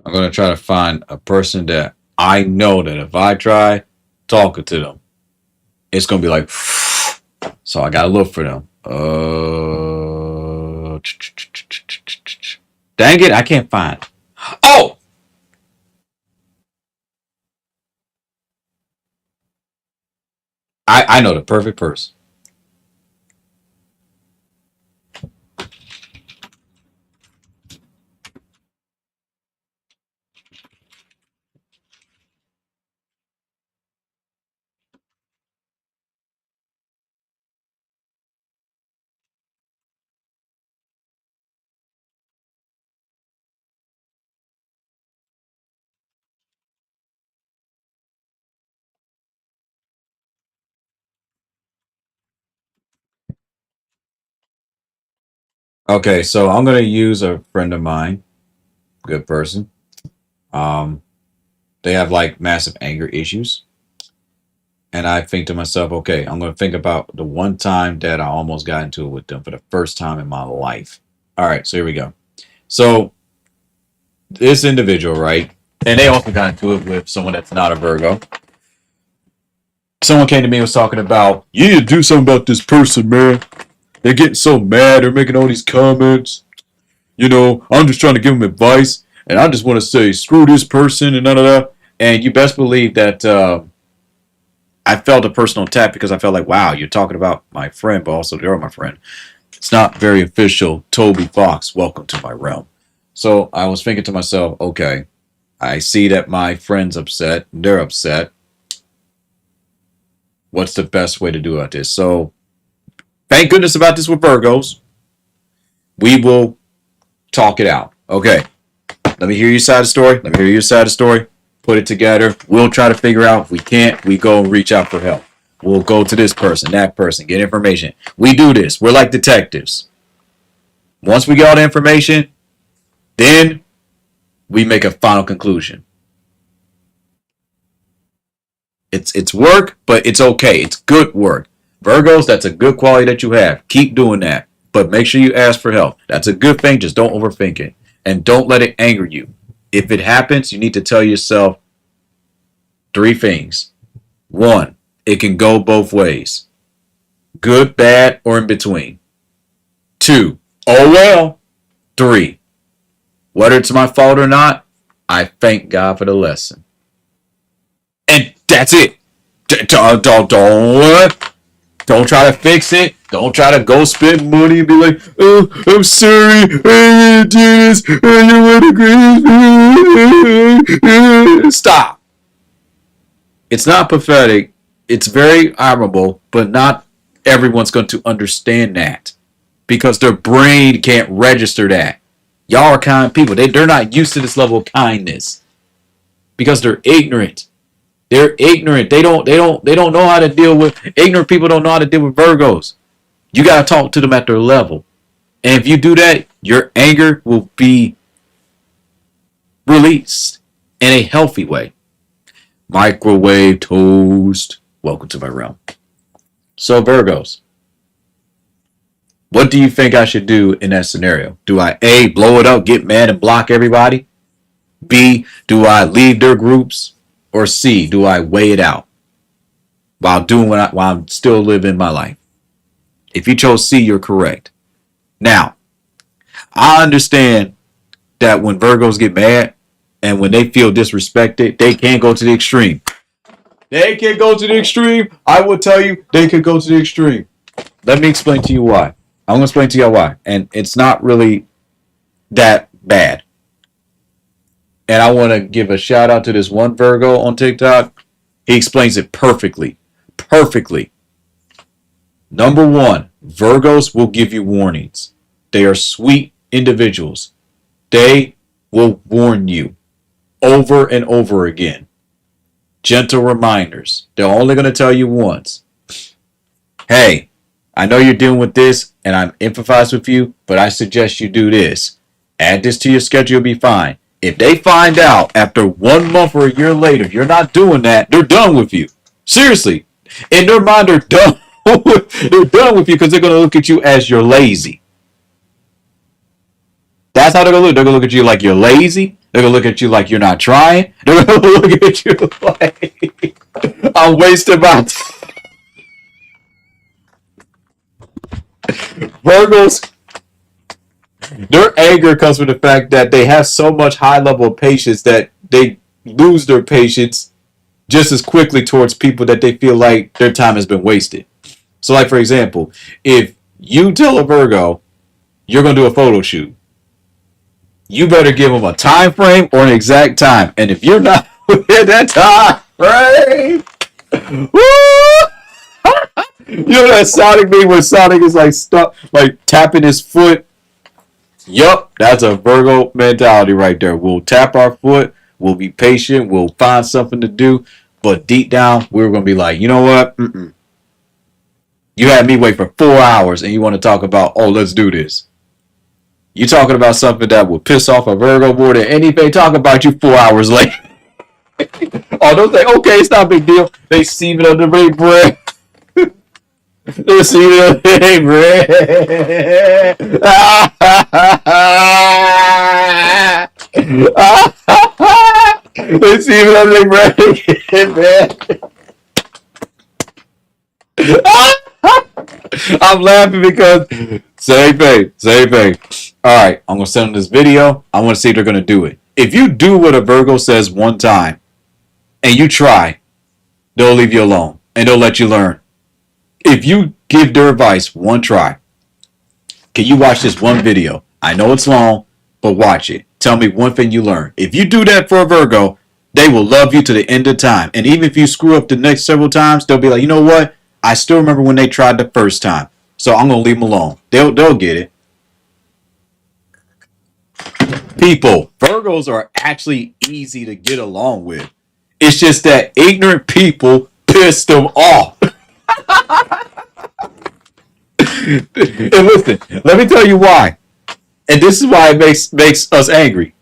I'm going to try to find a person that I know that if I try talking to them, it's going to be like, so I got to look for them. Dang it, I can't find. Oh! I know the perfect person. Okay, so I'm going to use a friend of mine, good person. Um, they have like massive anger issues. And I think to myself, okay, I'm going to think about the one time that I almost got into it with them for the first time in my life. All right, so here we go. So this individual, right? And they also got into it with someone that's not a Virgo. Someone came to me and was talking about, you need to do something about this person, man. They're getting so mad. They're making all these comments. You know, I'm just trying to give them advice. And I just want to say, screw this person and none of that. And you best believe that I felt a personal attack because I felt like, wow, you're talking about my friend, but also you're my friend. It's not very official. Toby Fox, welcome to my realm. So I was thinking to myself, okay, I see that my friend's upset. They're upset. What's the best way to do about this? So thank goodness about this with Virgos. We will talk it out. Okay, let me hear your side of the story. Let me hear your side of the story. Put it together. We'll try to figure out. If we can't, we go and reach out for help. We'll go to this person, that person, get information. We do this. We're like detectives. Once we get all the information, then we make a final conclusion. It's work, but it's okay. It's good work. Virgos, that's a good quality that you have. Keep doing that. But make sure you ask for help. That's a good thing. Just don't overthink it. And don't let it anger you. If it happens, you need to tell yourself three things. One, it can go both ways. Good, bad, or in between. Two, oh well. Three, whether it's my fault or not, I thank God for the lesson. And that's it. Don't. Don't try to fix it. Don't try to go spend money and be like, oh, I'm sorry. I didn't do this. I don't want to. Stop. It's not pathetic. It's very admirable, but not everyone's going to understand that because their brain can't register that. Y'all are kind people. They're not used to this level of kindness because they're ignorant. They're ignorant. They don't know how to deal with ignorant people. Don't know how to deal with Virgos. You got to talk to them at their level. And if you do that, your anger will be released in a healthy way. Microwave toast. Welcome to my realm. So Virgos, what do you think I should do in that scenario? Do I A, blow it up, get mad and block everybody? B, do I leave their groups? Or C, do I weigh it out while I'm still living my life? If you chose C, you're correct. Now, I understand that when Virgos get mad and when they feel disrespected, they can go to the extreme. They can go to the extreme. I will tell you, they can go to the extreme. Let me explain to you why. I'm going to explain to you why. And it's not really that bad. And I want to give a shout out to this one Virgo on TikTok. He explains it perfectly. Perfectly. Number one, Virgos will give you warnings. They are sweet individuals. They will warn you over and over again. Gentle reminders. They're only going to tell you once. Hey, I know you're dealing with this and I'm empathize with you, but I suggest you do this. Add this to your schedule, you'll be fine. If they find out after 1 month or a year later you're not doing that, they're done with you. Seriously. In their mind, they're done. They're done with you because they're going to look at you as you're lazy. That's how they're going to look. They're going to look at you like you're lazy. They're going to look at you like you're not trying. They're going to look at you like I'm wasting my time. Virgos, their anger comes from the fact that they have so much high level of patience that they lose their patience just as quickly towards people that they feel like their time has been wasted. So like, for example, if you tell a Virgo you're going to do a photo shoot, you better give them a time frame or an exact time. And if you're not within that time frame, you know that Sonic meme where Sonic is like stuck, like tapping his foot. Yup, that's a Virgo mentality right there. We'll tap our foot, we'll be patient, we'll find something to do, but deep down, we're going to be like, you know what? You had me wait for 4 hours and you want to talk about, oh, let's do this. You're talking about something that will piss off a Virgo more than anything. Talk about you 4 hours late. Oh, don't say, okay, it's not a big deal. They see it under their breath. They see it under their breath. They see it under their breath. I'm laughing because same thing. All right, I'm gonna send them this video. I want to see if they're gonna do it. If you do what a Virgo says one time, and you try, they'll leave you alone and they'll let you learn. If you give their advice one try, can you watch this one video? I know it's long, but watch it. Tell me one thing you learned. If you do that for a Virgo, they will love you to the end of time. And even if you screw up the next several times, they'll be like, you know what? I still remember when they tried the first time. So I'm going to leave them alone. They'll get it. People, Virgos are actually easy to get along with. It's just that ignorant people piss them off. And listen, let me tell you why. And this is why it makes us angry.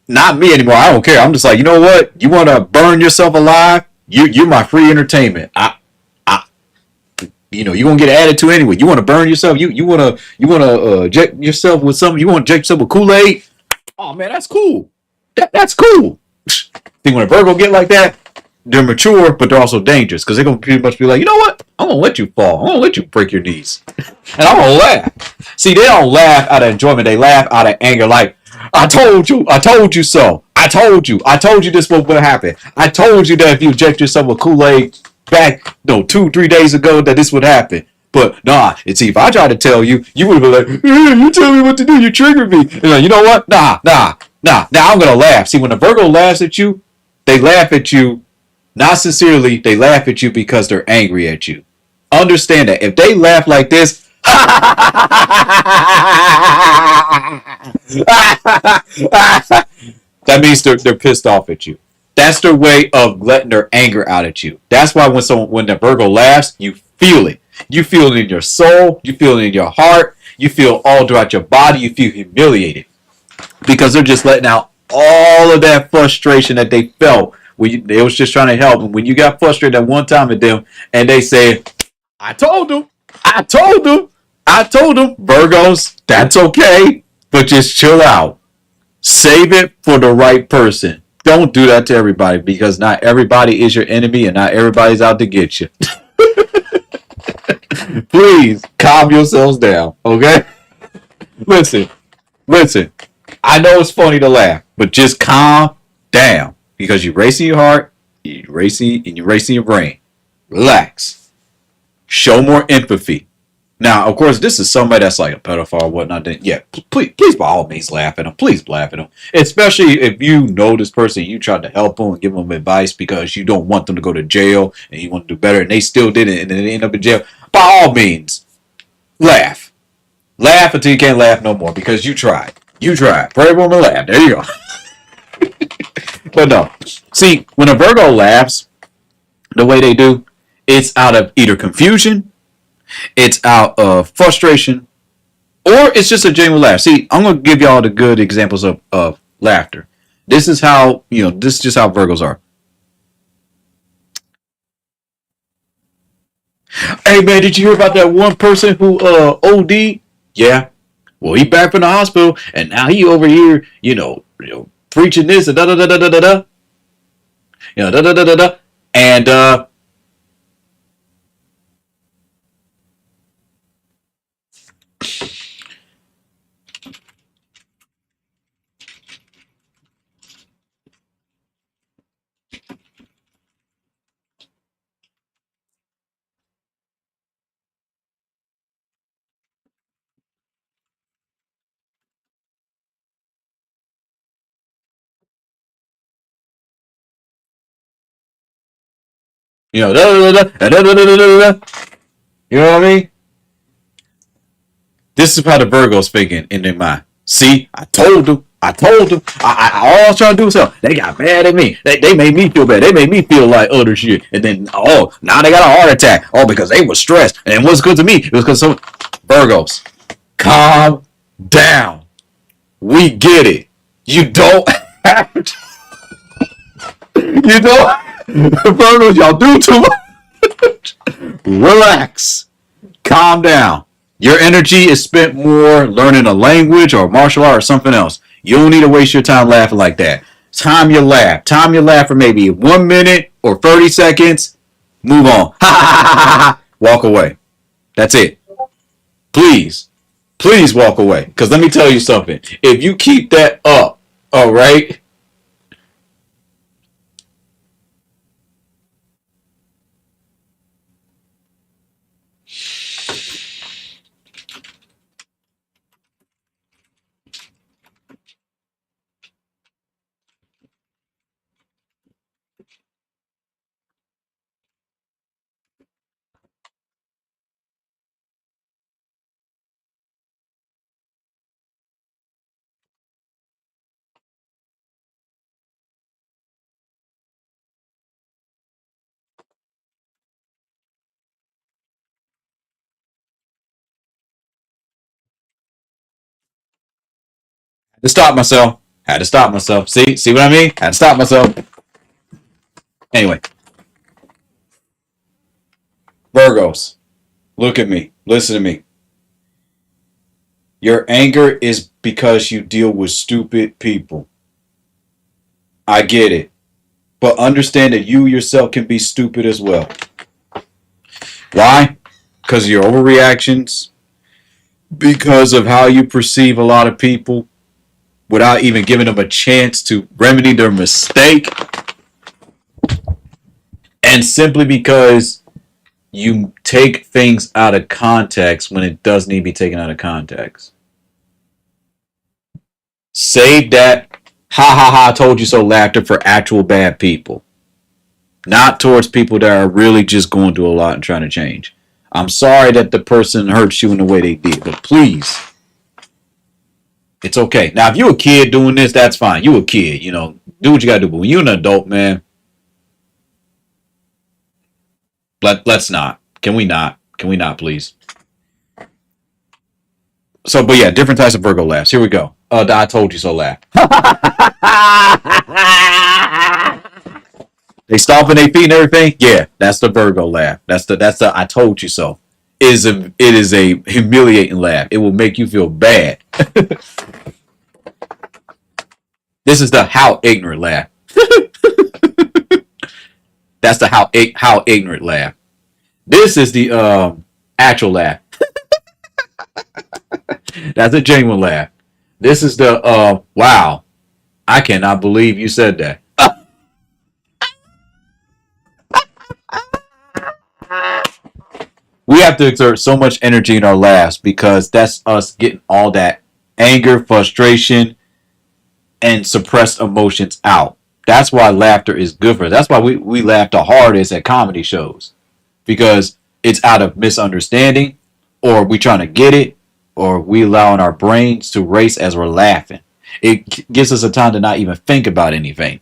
Not me anymore. I don't care. I'm just like, you know what? You want to burn yourself alive? You're my free entertainment. You're gonna get added to anyway. You want to burn yourself? You want to inject yourself with something? You want to inject yourself with Kool-Aid? Oh man, that's cool. That's cool. See, when a Virgo get like that, they're mature, but they're also dangerous because they're gonna pretty much be like, you know what? I'm gonna let you fall. I'm gonna let you break your knees, and I'm gonna laugh. See, they don't laugh out of enjoyment. They laugh out of anger. Like, I told you so. I told you this would happen. I told you that if you inject yourself with Kool-Aid back 2-3 days ago that this would happen. But nah, it's if I tried to tell you, you would have been like, you tell me what to do, you triggered me. And like, you know what? Nah. Now I'm gonna laugh. See, when a Virgo laughs at you, they laugh at you not sincerely. They laugh at you because they're angry at you. Understand that if they laugh like this, that means they're pissed off at you. That's their way of letting their anger out at you. That's why when the Virgo laughs, you feel it. You feel it in your soul. You feel it in your heart. You feel all throughout your body. You feel humiliated because they're just letting out all of that frustration that they felt when they was just trying to help. And when you got frustrated at one time at them, and they say, "I told them, I told them, I told them," Virgos, that's okay, but just chill out. Save it for the right person. Don't do that to everybody because not everybody is your enemy and not everybody's out to get you. Please calm yourselves down, okay? Listen, listen. I know it's funny to laugh, but just calm down because you're racing your heart, you're racing your brain. Relax. Show more empathy. Now, of course, this is somebody that's like a pedophile or whatnot. Then, yeah, please, by all means, laugh at them. Please laugh at them. Especially if you know this person, you tried to help them and give them advice because you don't want them to go to jail and you want to do better, and they still did it and then they end up in jail. By all means, laugh. Laugh until you can't laugh no more because you tried. You tried. Pray woman laugh. There you go. But no. See, when a Virgo laughs the way they do, it's out of either confusion, it's out of frustration, or it's just a genuine laugh. See, I'm gonna give y'all the good examples of laughter. This is how this is just how Virgos are. Hey man, did you hear about that one person who OD? Yeah. Well, he back from the hospital, and now he over here, preaching this and da da da da da da da, da da da da da, and da da da da da da da da da. You know what I mean? This is how the Virgo's thinking in their mind. See, I told them. I told them. All I was trying to do was help. They got mad at me. They made me feel bad. They made me feel like other shit. And then, now they got a heart attack. Oh, because they were stressed. And it wasn't good to me. It was because some Virgos. Calm down. We get it. You don't have to. You don't. Virgos, y'all do too much. Relax. Calm down. Your energy is spent more learning a language or martial art or something else. You don't need to waste your time laughing like that. Time your laugh. Time your laugh for maybe 1 minute or 30 seconds. Move on. Walk away. That's it. Please. Please walk away. Because let me tell you something. If you keep that up, all right, had to stop myself. Had to stop myself. See what I mean? Had to stop myself. Anyway, Virgos, look at me. Listen to me. Your anger is because you deal with stupid people. I get it. But understand that you yourself can be stupid as well. Why? Because of your overreactions, because of how you perceive a lot of people without even giving them a chance to remedy their mistake, and simply because You take things out of context when it does need to be taken out of context. Save that ha ha ha I told you so laughter for actual bad people, not towards people that are really just going through a lot and trying to change. I'm sorry that the person hurt you in the way they did, but please, it's okay. Now, if you're a kid doing this, that's fine. You a kid, do what you gotta do. But when you're an adult, man, let's not. Can we not? Can we not, please? So, but yeah, different types of Virgo laughs. Here we go. I told you so laugh. They stomping their feet and everything. Yeah, that's the Virgo laugh. That's the I told you so. It is a humiliating laugh. It will make you feel bad. This is the how ignorant laugh. That's the how ignorant laugh. This is the actual laugh. That's a genuine laugh. This is the wow. I cannot believe you said that. We have to exert so much energy in our laughs because that's us getting all that anger, frustration, and suppressed emotions out. That's why laughter is good for us. That's why we laugh the hardest at comedy shows because it's out of misunderstanding or we trying to get it or we allowing our brains to race as we're laughing. It gives us a time to not even think about anything.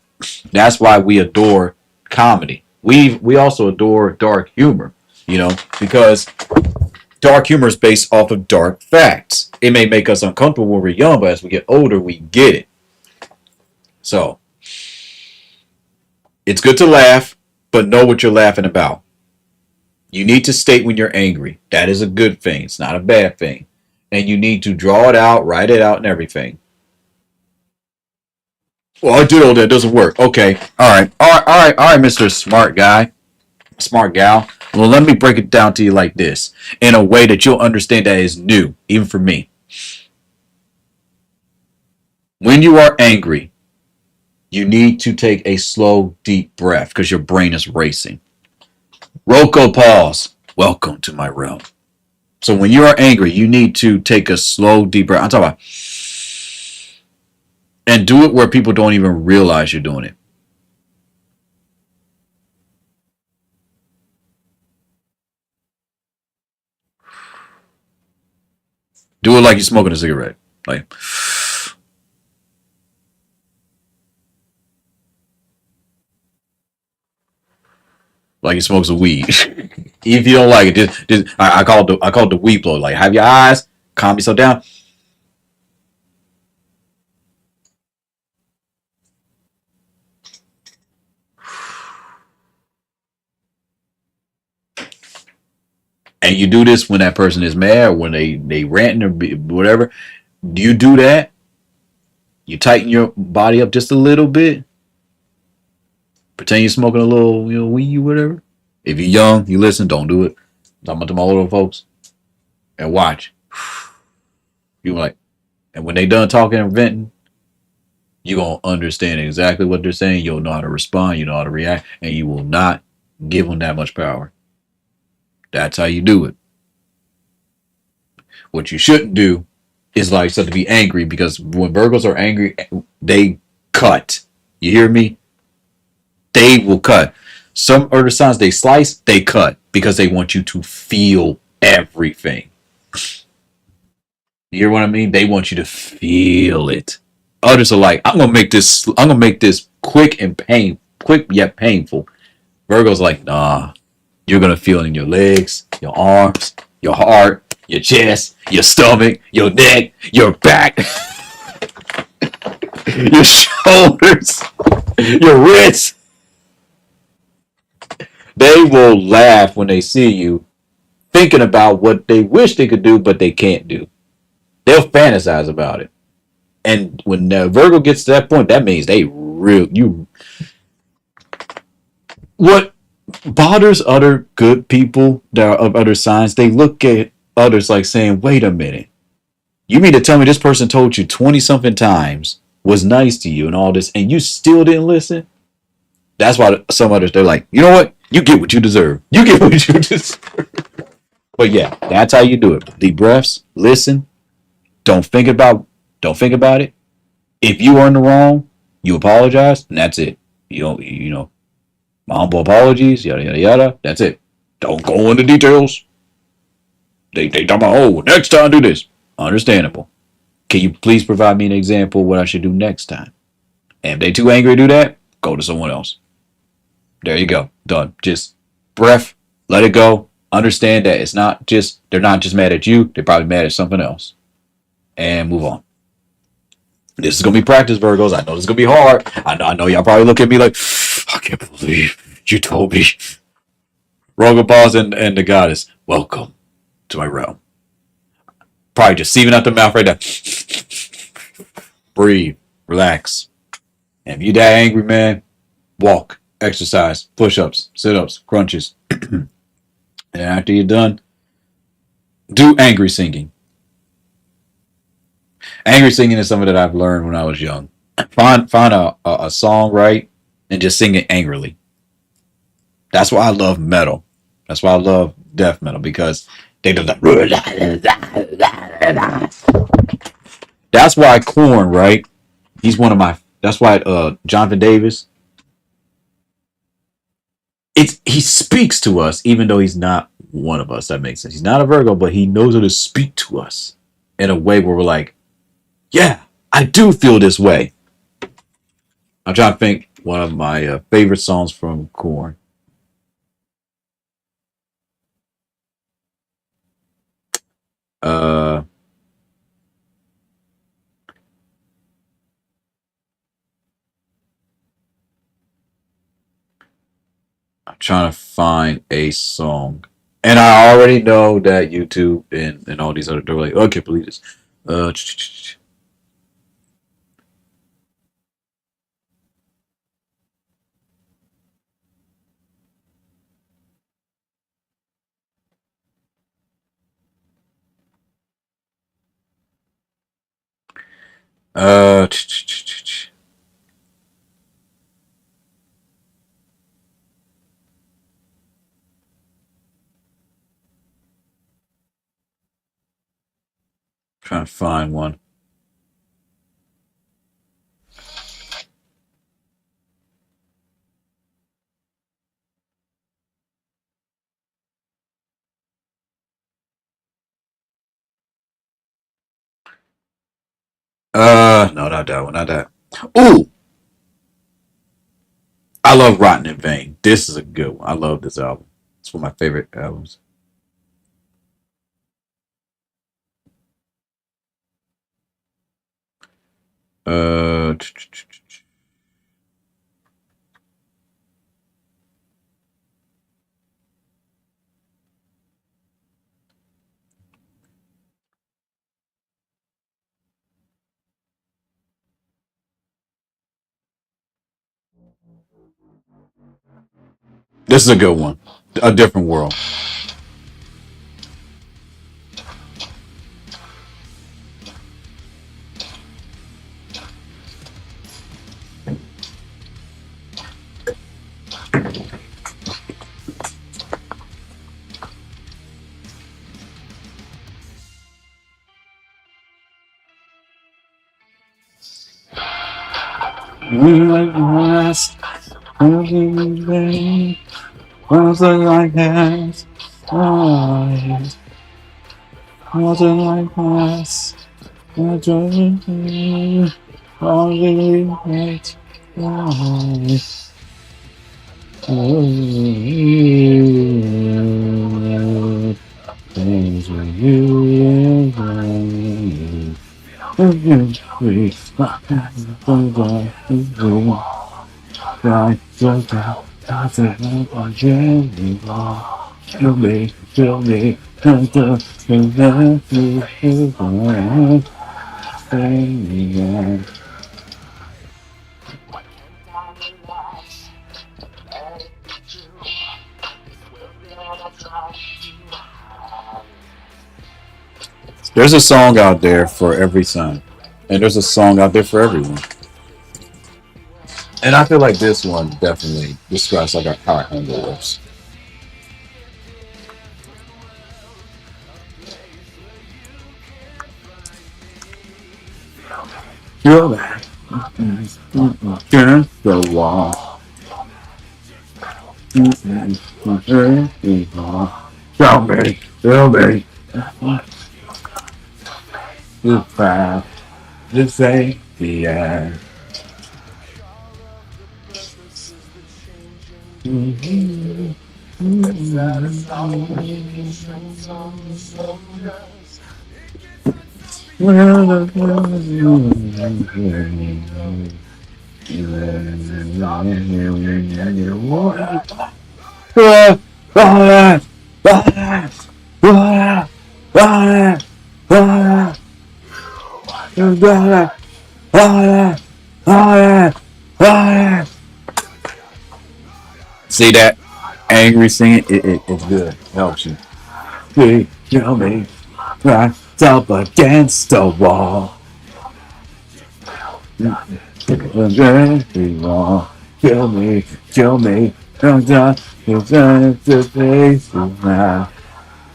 That's why we adore comedy. We also adore dark humor, because dark humor is based off of dark facts. It may make us uncomfortable when we're young, but as we get older, we get it. So it's good to laugh, but know what you're laughing about. You need to state when you're angry. That is a good thing. It's not a bad thing. And you need to draw it out, write it out, and everything. Well, I did all that. It doesn't work. Okay. All right. All right, Mr. Smart Guy. Smart gal. Well, let me break it down to you like this in a way that you'll understand that is new, even for me. When you are angry, you need to take a slow, deep breath because your brain is racing. Roko pause. Welcome to my realm. So when you are angry, you need to take a slow, deep breath. I'm talking about, and do it where people don't even realize you're doing it. Do it like you're smoking a cigarette. Like you smoke some weed. If you don't like it, I call it the weed blow. Like have your eyes, calm yourself down, and you do this when that person is mad, or when they ranting or whatever. Do you do that? You tighten your body up just a little bit. Pretend you're smoking a little, weed, whatever. If you're young, you listen. Don't do it. I'm talking about them older folks. And watch. You like, and when they done talking and venting, you gonna understand exactly what they're saying. You'll know how to respond. You know how to react, and you will not give them that much power. That's how you do it. What you shouldn't do is like to be angry because when Virgos are angry, they cut. You hear me? They will cut. Some other signs they slice, they cut because they want you to feel everything. You hear what I mean? They want you to feel it. Others are like, I'm gonna make this quick yet painful. Virgo's like, nah, you're gonna feel it in your legs, your arms, your heart, your chest, your stomach, your neck, your back, your shoulders, your wrists. They will laugh when they see you thinking about what they wish they could do, but they can't do. They'll fantasize about it. And when Virgo gets to that point, that means they real you. What bothers other good people that are of other signs? They look at others like saying, "Wait a minute, you mean to tell me this person told you 20 something times was nice to you and all this, and you still didn't listen?" That's why some others they're like, you know what? You get what you deserve. You get what you deserve. But yeah, that's how you do it. Deep breaths. Listen. Don't think about. Don't think about it. If you are in the wrong, you apologize, and that's it. You don't. You know. My humble apologies. Yada yada yada. That's it. Don't go into details. They talk about, oh, next time do this. Understandable. Can you please provide me an example of what I should do next time? And if they too angry to do that, go to someone else. There you go. Done. Just breath, let it go. Understand that it's not just, they're not just mad at you, they're probably mad at something else. And move on. This is gonna be practice, Virgos. I know this is gonna be hard. I know y'all probably look at me like, I can't believe you told me. Rogan pause and the goddess, welcome to my realm. Probably just seeping out the mouth right now. Breathe, relax. And if you that angry, man, walk, exercise, push-ups, sit-ups, crunches. And after you're done, do angry singing. Angry singing is something that I've learned when I was young. Find a song, right, and just sing it angrily. That's why I love metal. That's why I love death metal, because they do that. That's why Korn, right? He's one of my. That's why Jonathan Davis. He speaks to us, even though he's not one of us. That makes sense. He's not a Virgo, but he knows how to speak to us in a way where we're like, yeah, I do feel this way. I'm trying to think one of my favorite songs from Korn. Uh, I'm trying to find a song. And I already know that YouTube and all these other, they're like, oh, I can't believe this. Uh, uh, trying to find one. No, not that one, not that. Ooh, I love Rotten in Vain. This is a good one. I love this album. It's one of my favorite albums. Uh, this is a good one. A Different World. Wasn't like that. Wasn't like that. Things with you. Right, so down, that's it, I'm gently wrong. Feel me, turn to the left, you There's a song out there for every sign, and there's a song out there for everyone. And I feel like this one definitely describes like how our anger works. You're back against the wall. Tell me, you proud. This ain't the end. See that angry singing? It's good. It helps you. Hey, kill me. Right up against the wall. Against the wall. Kill me. Kill me. Don't die. You're trying to face you now.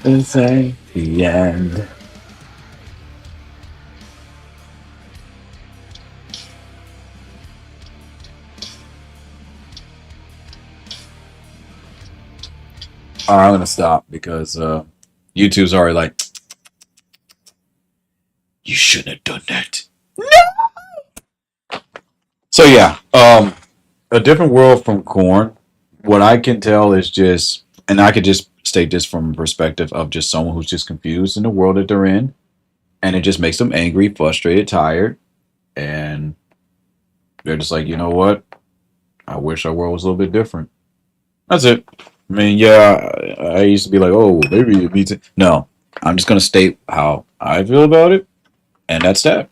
This ain't the end. All right, I'm gonna stop because YouTube's already like, you shouldn't have done that. So yeah, a different world from corn. What I can tell is just, and I could just state this from a perspective of just someone who's just confused in the world that they're in, and it just makes them angry, frustrated, tired, and they're just like, you know what? I wish our world was a little bit different. That's it. I mean, yeah, I used to be like, oh, maybe it means it. No, I'm just gonna state how I feel about it, and that's that.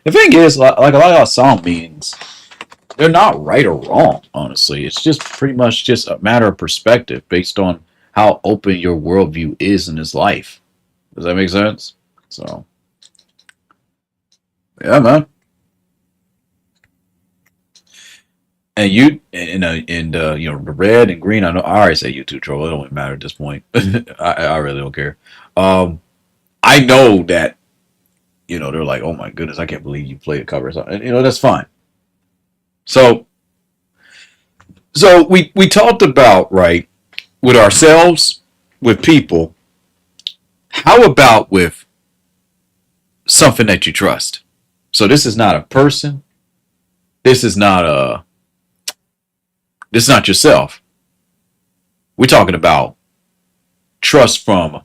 The thing is, like a lot of our song means, they're not right or wrong. Honestly, it's just pretty much just a matter of perspective based on how open your worldview is in this life. Does that make sense? So, yeah, man. And you and you know, the red and green. I know I already say you two troll. It don't matter at this point. I really don't care. Um, I know that, you know, they're like, oh my goodness, I can't believe you played a cover. And you know, that's fine. So we talked about, right, with ourselves, with people. How about with something that you trust? So this is not a person. This is not a. This is not yourself. We're talking about trust from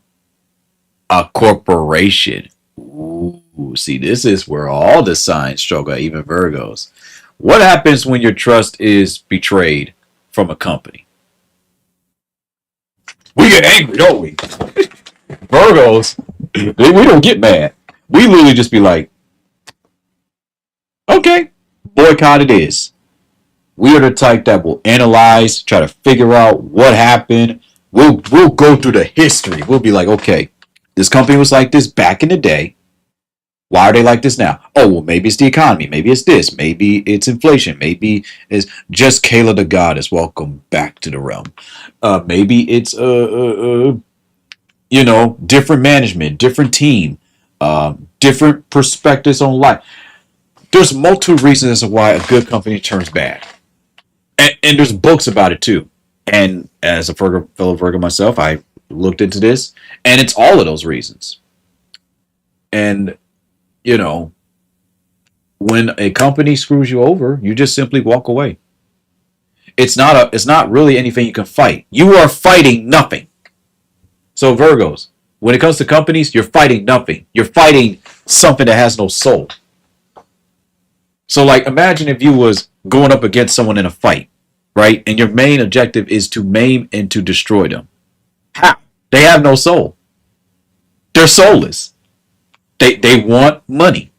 a corporation. Ooh, see, this is where all the signs struggle, even Virgos. What happens when your trust is betrayed from a company? We get angry, don't we? Virgos, we don't get mad. We literally just be like, okay, boycott it is. We are the type that will analyze, try to figure out what happened. We'll go through the history. We'll be like, okay, this company was like this back in the day. Why are they like this now? Oh, well, maybe it's the economy. Maybe it's this. Maybe it's inflation. Maybe it's just Kayla the goddess. Welcome back to the realm. Maybe it's you know, different management, different team, different perspectives on life. There's multiple reasons as to why a good company turns bad, and there's books about it too. And as a Virgo, fellow Virgo myself, I looked into this, and it's all of those reasons. And you know, when a company screws you over, you just simply walk away. It's not really anything you can fight. You are fighting nothing. So Virgos, when it comes to companies, you're fighting nothing. You're fighting something that has no soul. So like imagine if you was going up against someone in a fight, right? And your main objective is to maim and to destroy them. How? They have no soul. They're soulless. They want money.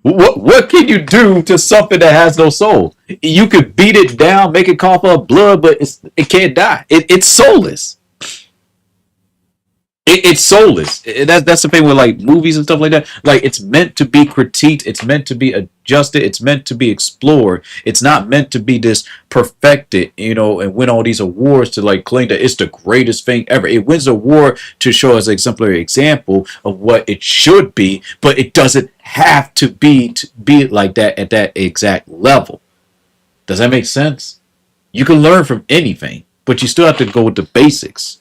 What can you do to something that has no soul? You could beat it down, make it cough up blood, but it can't die. It's soulless. It's soulless. That's the thing with like movies and stuff like that. Like it's meant to be critiqued. It's meant to be adjusted. It's meant to be explored. It's not meant to be this perfected, and win all these awards to like claim that it's the greatest thing ever. It wins an award to show us an exemplary example of what it should be, but it doesn't have to be like that at that exact level. Does that make sense? You can learn from anything, but you still have to go with the basics.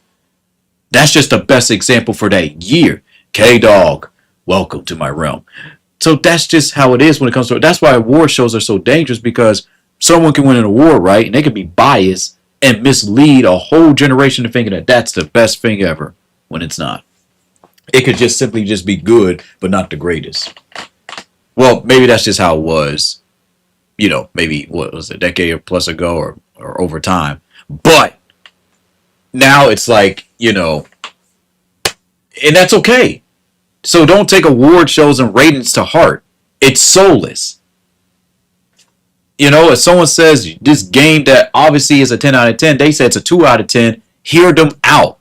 That's just the best example for that year. K Dog, welcome to my realm. So that's just how it is when it comes to it. That's why award shows are so dangerous because someone can win an award, right? And they can be biased and mislead a whole generation to thinking that that's the best thing ever when it's not. It could just simply just be good, but not the greatest. Well, maybe that's just how it was, maybe what was it, a decade or plus ago or over time. But now it's like, and that's okay. So don't take award shows and ratings to heart. It's soulless. If someone says this game that obviously is a 10 out of 10, they say it's a 2 out of 10, hear them out.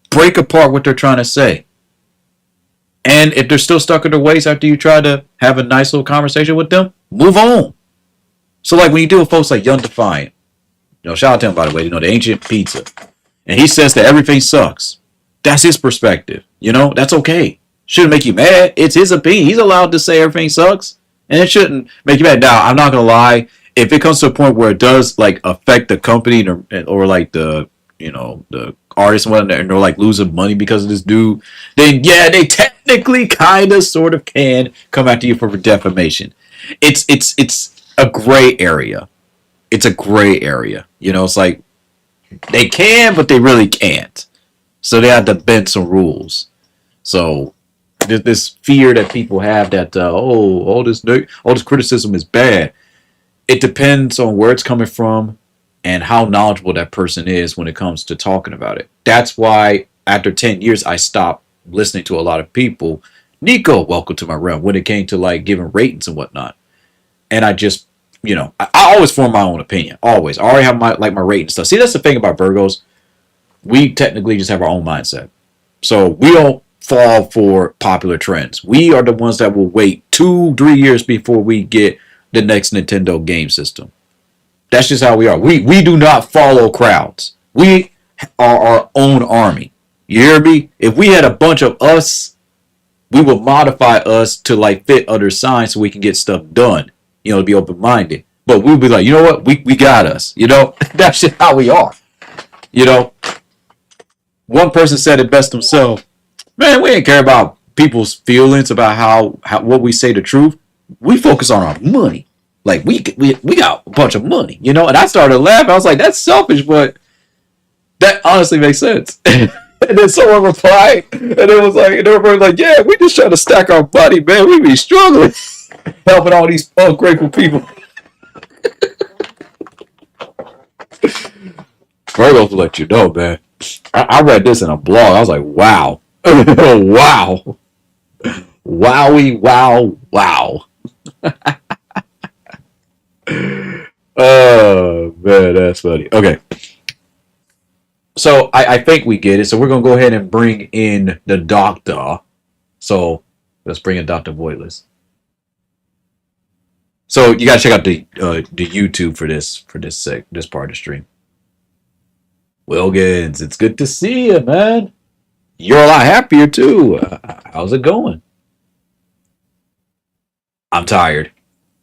Break apart what they're trying to say. And if they're still stuck in their ways after you try to have a nice little conversation with them, move on. So like when you deal with folks like Young Defiant, shout out to him by the way, the ancient pizza. And he says that everything sucks. That's his perspective. That's okay. Shouldn't make you mad. It's his opinion. He's allowed to say everything sucks. And it shouldn't make you mad. Now, I'm not going to lie. If it comes to a point where it does like affect the company or like the artists and whatnot, and they're like losing money because of this dude, then yeah, they technically kind of sort of can come after you for defamation. It's a gray area. It's a gray area. It's like they can, but they really can't. So they have to bend some rules. So this fear that people have that all this criticism is bad. It depends on where it's coming from and how knowledgeable that person is when it comes to talking about it. That's why after 10 years I stopped listening to a lot of people. Nico, welcome to my realm. When it came to like giving ratings and whatnot, and I just I always form my own opinion. Always. I already have my rating stuff. See, that's the thing about Virgos. We technically just have our own mindset. So we don't fall for popular trends. We are the ones that will wait 2-3 years before we get the next Nintendo game system. That's just how we are. We do not follow crowds. We are our own army. You hear me? If we had a bunch of us, we would modify us to like fit other signs so we can get stuff done. To be open-minded. But we'll be like, you know what? We got us. That's just how we are. One person said it best himself. Man, we ain't care about people's feelings about how what we say the truth. We focus on our money. Like we got a bunch of money, And I started laughing. I was like, that's selfish, but that honestly makes sense. And then someone replied, and it was like, and everybody was like, yeah, we just trying to stack our money, man. We be struggling, helping all these ungrateful people. Virgos will let you know, man. I read this in a blog. I was like, wow. Wow. Wowie, wow, wow. Oh, man, that's funny. Okay. So I think we get it. So we're going to go ahead and bring in the doctor. So let's bring in Dr. Voidless. So you got to check out the YouTube for this part of the stream. Wilkins, it's good to see you, man. You're a lot happier too. How's it going? I'm tired.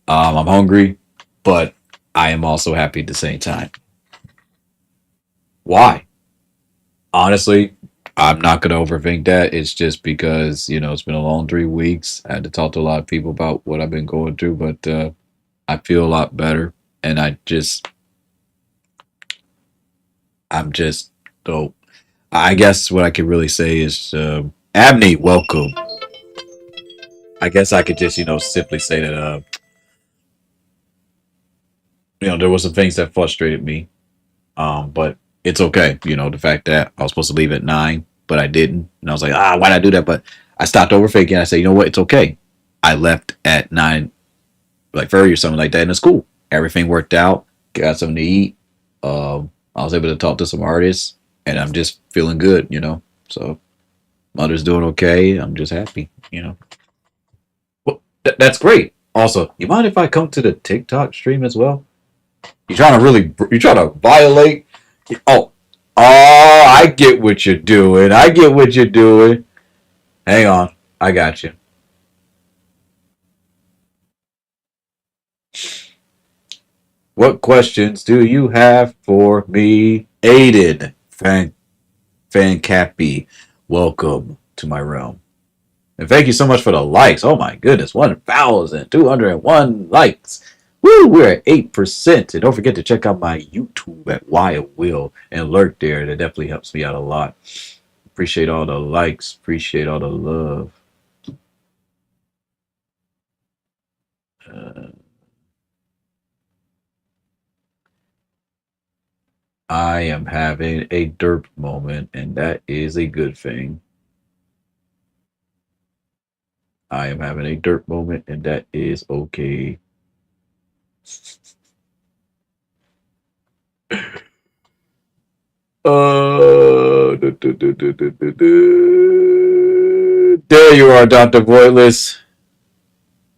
I'm hungry, but I am also happy at the same time. Why? Honestly, I'm not going to overthink that. It's just because, it's been a long 3 weeks. I had to talk to a lot of people about what I've been going through, but I feel a lot better. And I'm just dope. I guess what I could really say is, Abney, welcome. I guess I could just, simply say that, there were some things that frustrated me. But it's okay. The fact that I was supposed to leave at 9, but I didn't. And I was like, why'd I do that? But I stopped overthinking. I said, you know what? It's okay. I left at 9, like 30 or something like that. And it's cool. Everything worked out. Got something to eat. I was able to talk to some artists and I'm just feeling good, So Mother's doing okay. I'm just happy, you know. Well, that's great. Also, you mind if I come to the TikTok stream as well? You trying to violate? Oh, oh, I get what you're doing. I get what you're doing. Hang on, I got you. What questions do you have for me, Aiden? Fan Cappy, welcome to my realm. And thank you so much for the likes. Oh my goodness, 1,201 likes. Woo, we're at 8%. And don't forget to check out my YouTube at Why Will and lurk there. That definitely helps me out a lot. Appreciate all the likes. Appreciate all the love. Uh, I am having a derp moment, and that is a good thing. I am having a derp moment, and that is okay. There you are, Dr. Voitless.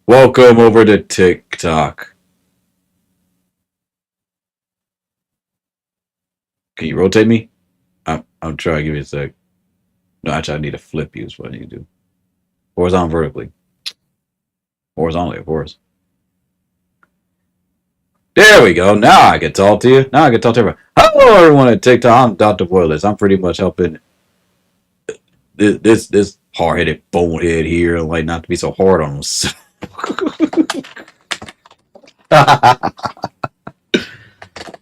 Welcome over to TikTok. Can you rotate me? I'm trying to give you a sec. No, actually, I need to flip you. Is what I need to do. Horizontal, vertically. Horizontally, of course. There we go. Now I can talk to you. Now I can talk to everyone. Hello, everyone at TikTok. I'm Dr. Voitless. I'm pretty much helping this hard headed bonehead here, like not to be so hard on himself.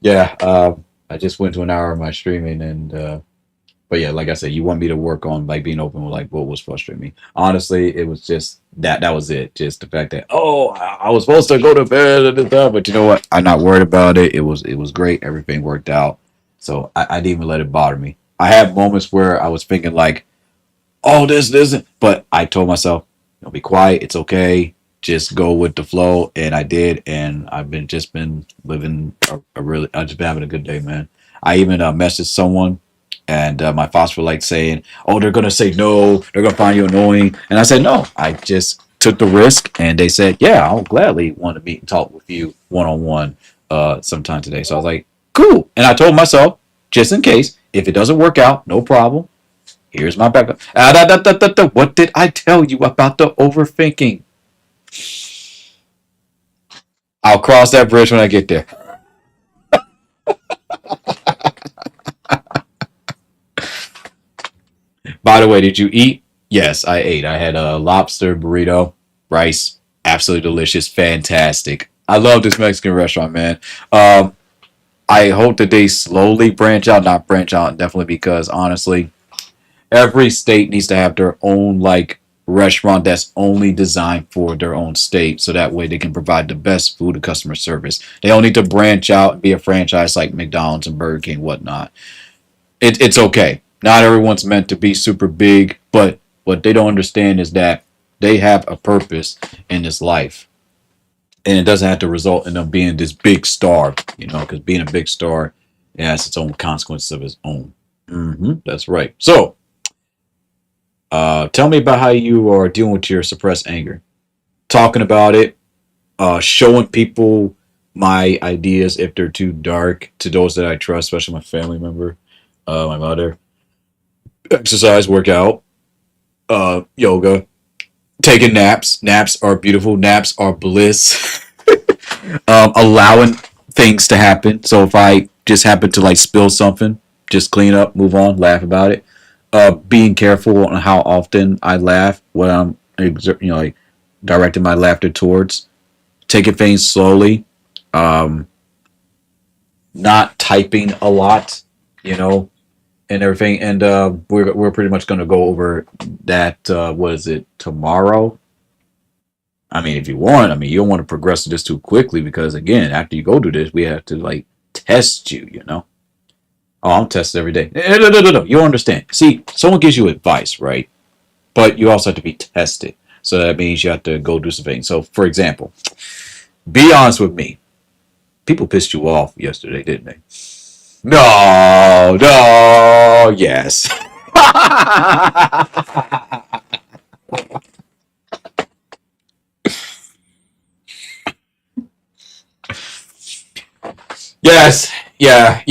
Yeah, I just went to an hour of my streaming, and but yeah, like I said, you want me to work on like being open with like what was frustrating me. Honestly, it was just that was it. Just the fact that I was supposed to go to bed at this time, but you know what? I'm not worried about it. It was great. Everything worked out, so I didn't even let it bother me. I had moments where I was thinking like, oh, this, but I told myself, be quiet. It's okay. Just go with the flow, and I did, and I've been just been living a really. I've just been having a good day, man. I even messaged someone, and my thoughts were like saying, "Oh, they're gonna say no. They're gonna find you annoying," and I said, "No. I just took the risk," and they said, "Yeah, I'll gladly want to meet and talk with you one on one sometime today." So I was like, "Cool," and I told myself, just in case, if it doesn't work out, no problem. Here's my backup. What did I tell you about the overthinking? I'll cross that bridge when I get there. By the way, did you eat? Yes, I ate. I had a lobster burrito, rice, absolutely delicious, fantastic. I love this Mexican restaurant, man. Um, I hope that they slowly branch out, not branch out, definitely because honestly, every state needs to have their own like restaurant that's only designed for their own state so that way they can provide the best food and customer service. They don't need to branch out and be a franchise like McDonald's and Burger King and whatnot. It's okay. Not everyone's meant to be super big, but what they don't understand is that they have a purpose in this life, and it doesn't have to result in them being this big star, because being a big star, it has its own consequences of its own. That's right. So tell me about how you are dealing with your suppressed anger. Talking about it, showing people my ideas if they're too dark to those that I trust, especially my family member, my mother. Exercise, workout, yoga, taking naps. Naps are beautiful. Naps are bliss. Allowing things to happen. So if I just happen to like spill something, just clean up, move on, laugh about it. Being careful on how often I laugh, what I'm like directing my laughter towards. Taking things slowly. Um, Not typing a lot, you know, and everything. And we're pretty much going to go over that. What is it, tomorrow? I mean, if you want, I mean, you don't want to progress this too quickly because again, after you go do this, we have to like test you. Oh, I'm tested every day. No. You understand? See, someone gives you advice, right? But you also have to be tested. So that means you have to go do some things. So, for example, be honest with me. People pissed you off yesterday, didn't they? No, yes. Yes, yeah,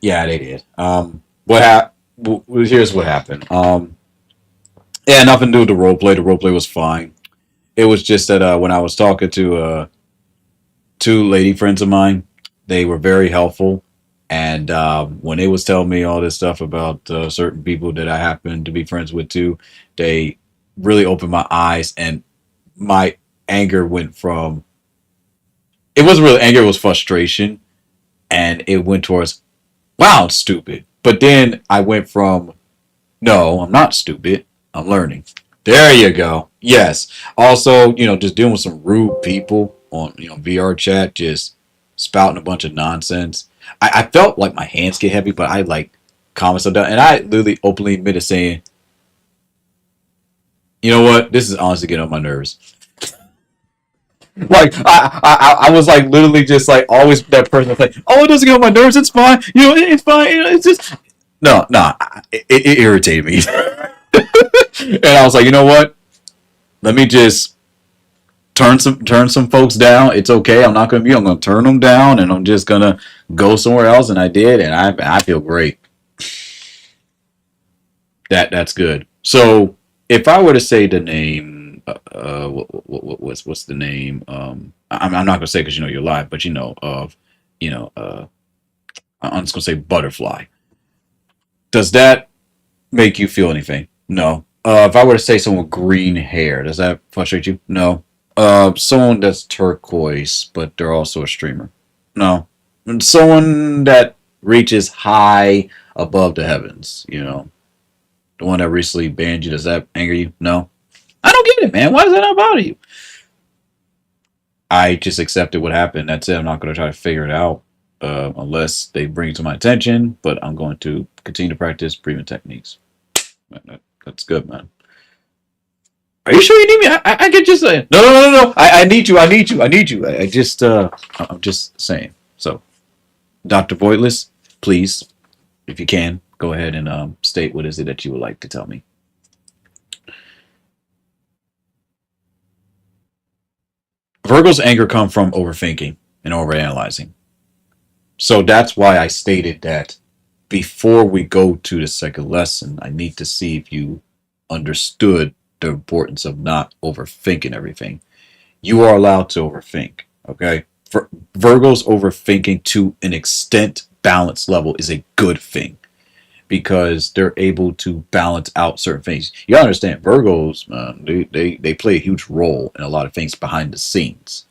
they did. What happened? Here's what happened. Yeah, nothing to do with the role play. The role play was fine. It was just that when I was talking to two lady friends of mine, they were very helpful, and when they was telling me all this stuff about certain people that I happen to be friends with too, they really opened my eyes, and my anger went from, it wasn't really anger, it was frustration, and it went towards, wow, I'm stupid. But then I went from, no, I'm not stupid. I'm learning. There you go. Yes. Also, just dealing with some rude people on, VR chat, just spouting a bunch of nonsense. I felt like my hands get heavy, but I like calm myself down. And I literally openly admitted saying, you know what? This is honestly getting on my nerves. Like I was like literally just like always that person that's like, oh, it doesn't get on my nerves. It's fine. It's fine. It's just no. It irritated me. And I was like, you know what? Let me just turn some folks down. It's okay. I'm not gonna be. I'm gonna turn them down, and I'm just gonna go somewhere else. And I did, and I feel great. That's good. So if I were to say the name, what's the name? I'm not gonna say because you're live, but of, you know, uh, I'm just gonna say butterfly. Does that make you feel anything? No. If I were to say someone with green hair, does that frustrate you? No. Someone that's turquoise, but they're also a streamer. No. And someone that reaches high above the heavens. The one that recently banned you. Does that anger you? No. I don't get it, man. Why does that not bother you? I just accepted what happened. That's it. I'm not going to try to figure it out unless they bring it to my attention. But I'm going to continue to practice breathing techniques. That's good, man. Are you sure you need me? I could just say no. I need you. I need you. I need you. I just I'm just saying. So, Dr. Voitless, please, if you can, go ahead and state what is it that you would like to tell me. Virgo's anger come from overthinking and overanalyzing. So that's why I stated that before we go to the second lesson, I need to see if you understood the importance of not overthinking everything. You are allowed to overthink. Okay. For Virgo's overthinking to an extent balance level is a good thing because they're able to balance out certain things. You gotta understand, Virgos, they play a huge role in a lot of things behind the scenes.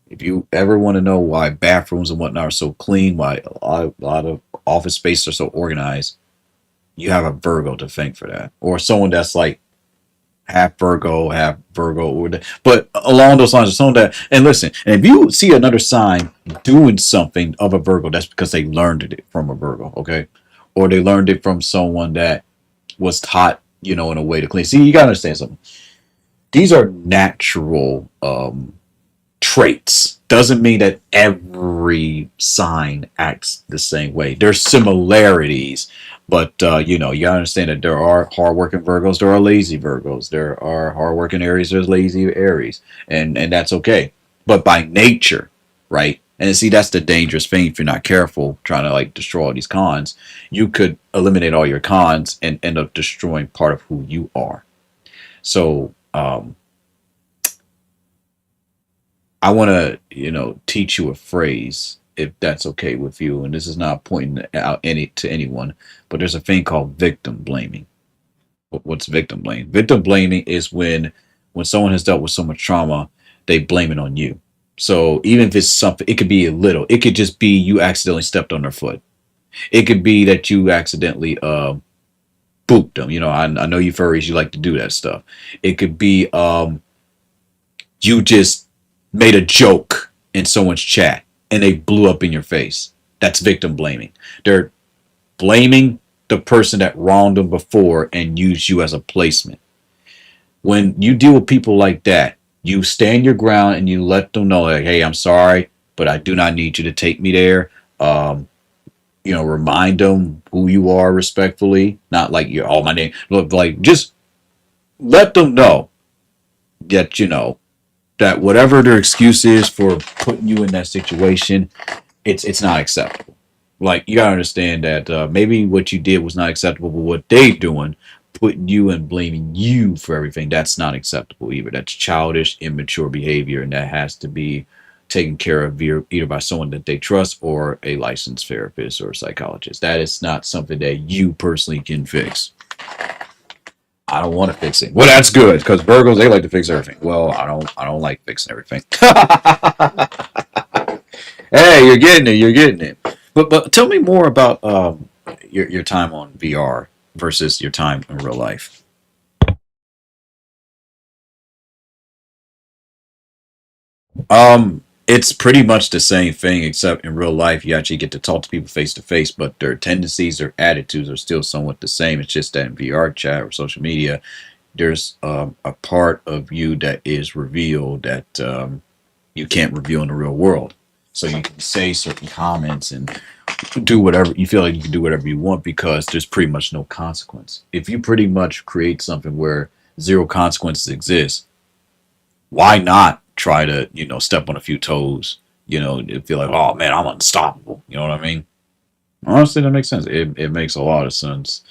If you ever want to know why bathrooms and whatnot are so clean, why a lot of office spaces are so organized, you have a Virgo to thank for that, or someone that's like half Virgo, but along those lines, of someone that, and listen, and if you see another sign doing something of a Virgo, that's because they learned it from a Virgo, okay, or they learned it from someone that was taught, in a way to clean. See, you gotta understand something. These are natural traits. Doesn't mean that every sign acts the same way. There's similarities, but you understand that there are hardworking Virgos, there are lazy Virgos, there are hardworking Aries, there's lazy Aries, and that's okay. But by nature, right? And see, that's the dangerous thing. If you're not careful, trying to like destroy all these cons, you could eliminate all your cons and end up destroying part of who you are. So I want to, teach you a phrase if that's okay with you. And this is not pointing out any to anyone, but there's a thing called victim blaming. What's victim blaming? Victim blaming is when someone has dealt with so much trauma, they blame it on you. So even if it's something, it could be a little. It could just be you accidentally stepped on their foot. It could be that you accidentally booped them. I know you furries, you like to do that stuff. It could be you just made a joke in someone's chat and they blew up in your face. That's victim blaming. They're blaming the person that wronged them before and used you as a placement. When you deal with people like that, you stand your ground and you let them know, like, hey, I'm sorry, but I do not need you to take me there. Remind them who you are respectfully, not like you're all my name. Look, like just let them know that that whatever their excuse is for putting you in that situation, it's not acceptable. Like you gotta understand that maybe what you did was not acceptable, but what they doing, putting you and blaming you for everything, that's not acceptable either. That's childish, immature behavior, and that has to be taken care of either by someone that they trust or a licensed therapist or psychologist. That is not something that you personally can fix. I don't want to fix it. Well, that's good because Virgos they like to fix everything. Well, I don't. I don't like fixing everything. Hey, you're getting it. You're getting it. But tell me more about your time on VR versus your time in real life. It's pretty much the same thing, except in real life you actually get to talk to people face to face, but their tendencies or attitudes are still somewhat the same. It's just that in VR chat or social media, there's a part of you that is revealed that you can't reveal in the real world. So you can say certain comments and do whatever you feel like you can do whatever you want because there's pretty much no consequence. If you pretty much create something where zero consequences exist, why not try to, step on a few toes, feel like, oh man, I'm unstoppable. You know what I mean? Honestly, that makes sense. It makes a lot of sense.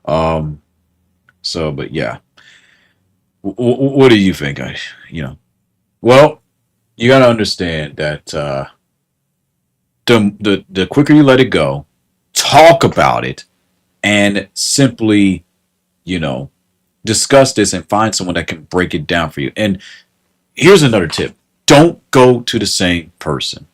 Um, but yeah, what do you think? Well, you got to understand that the quicker you let it go, talk about it, and simply, you know, discuss this and find someone that can break it down for you. And here's another tip: don't go to the same person.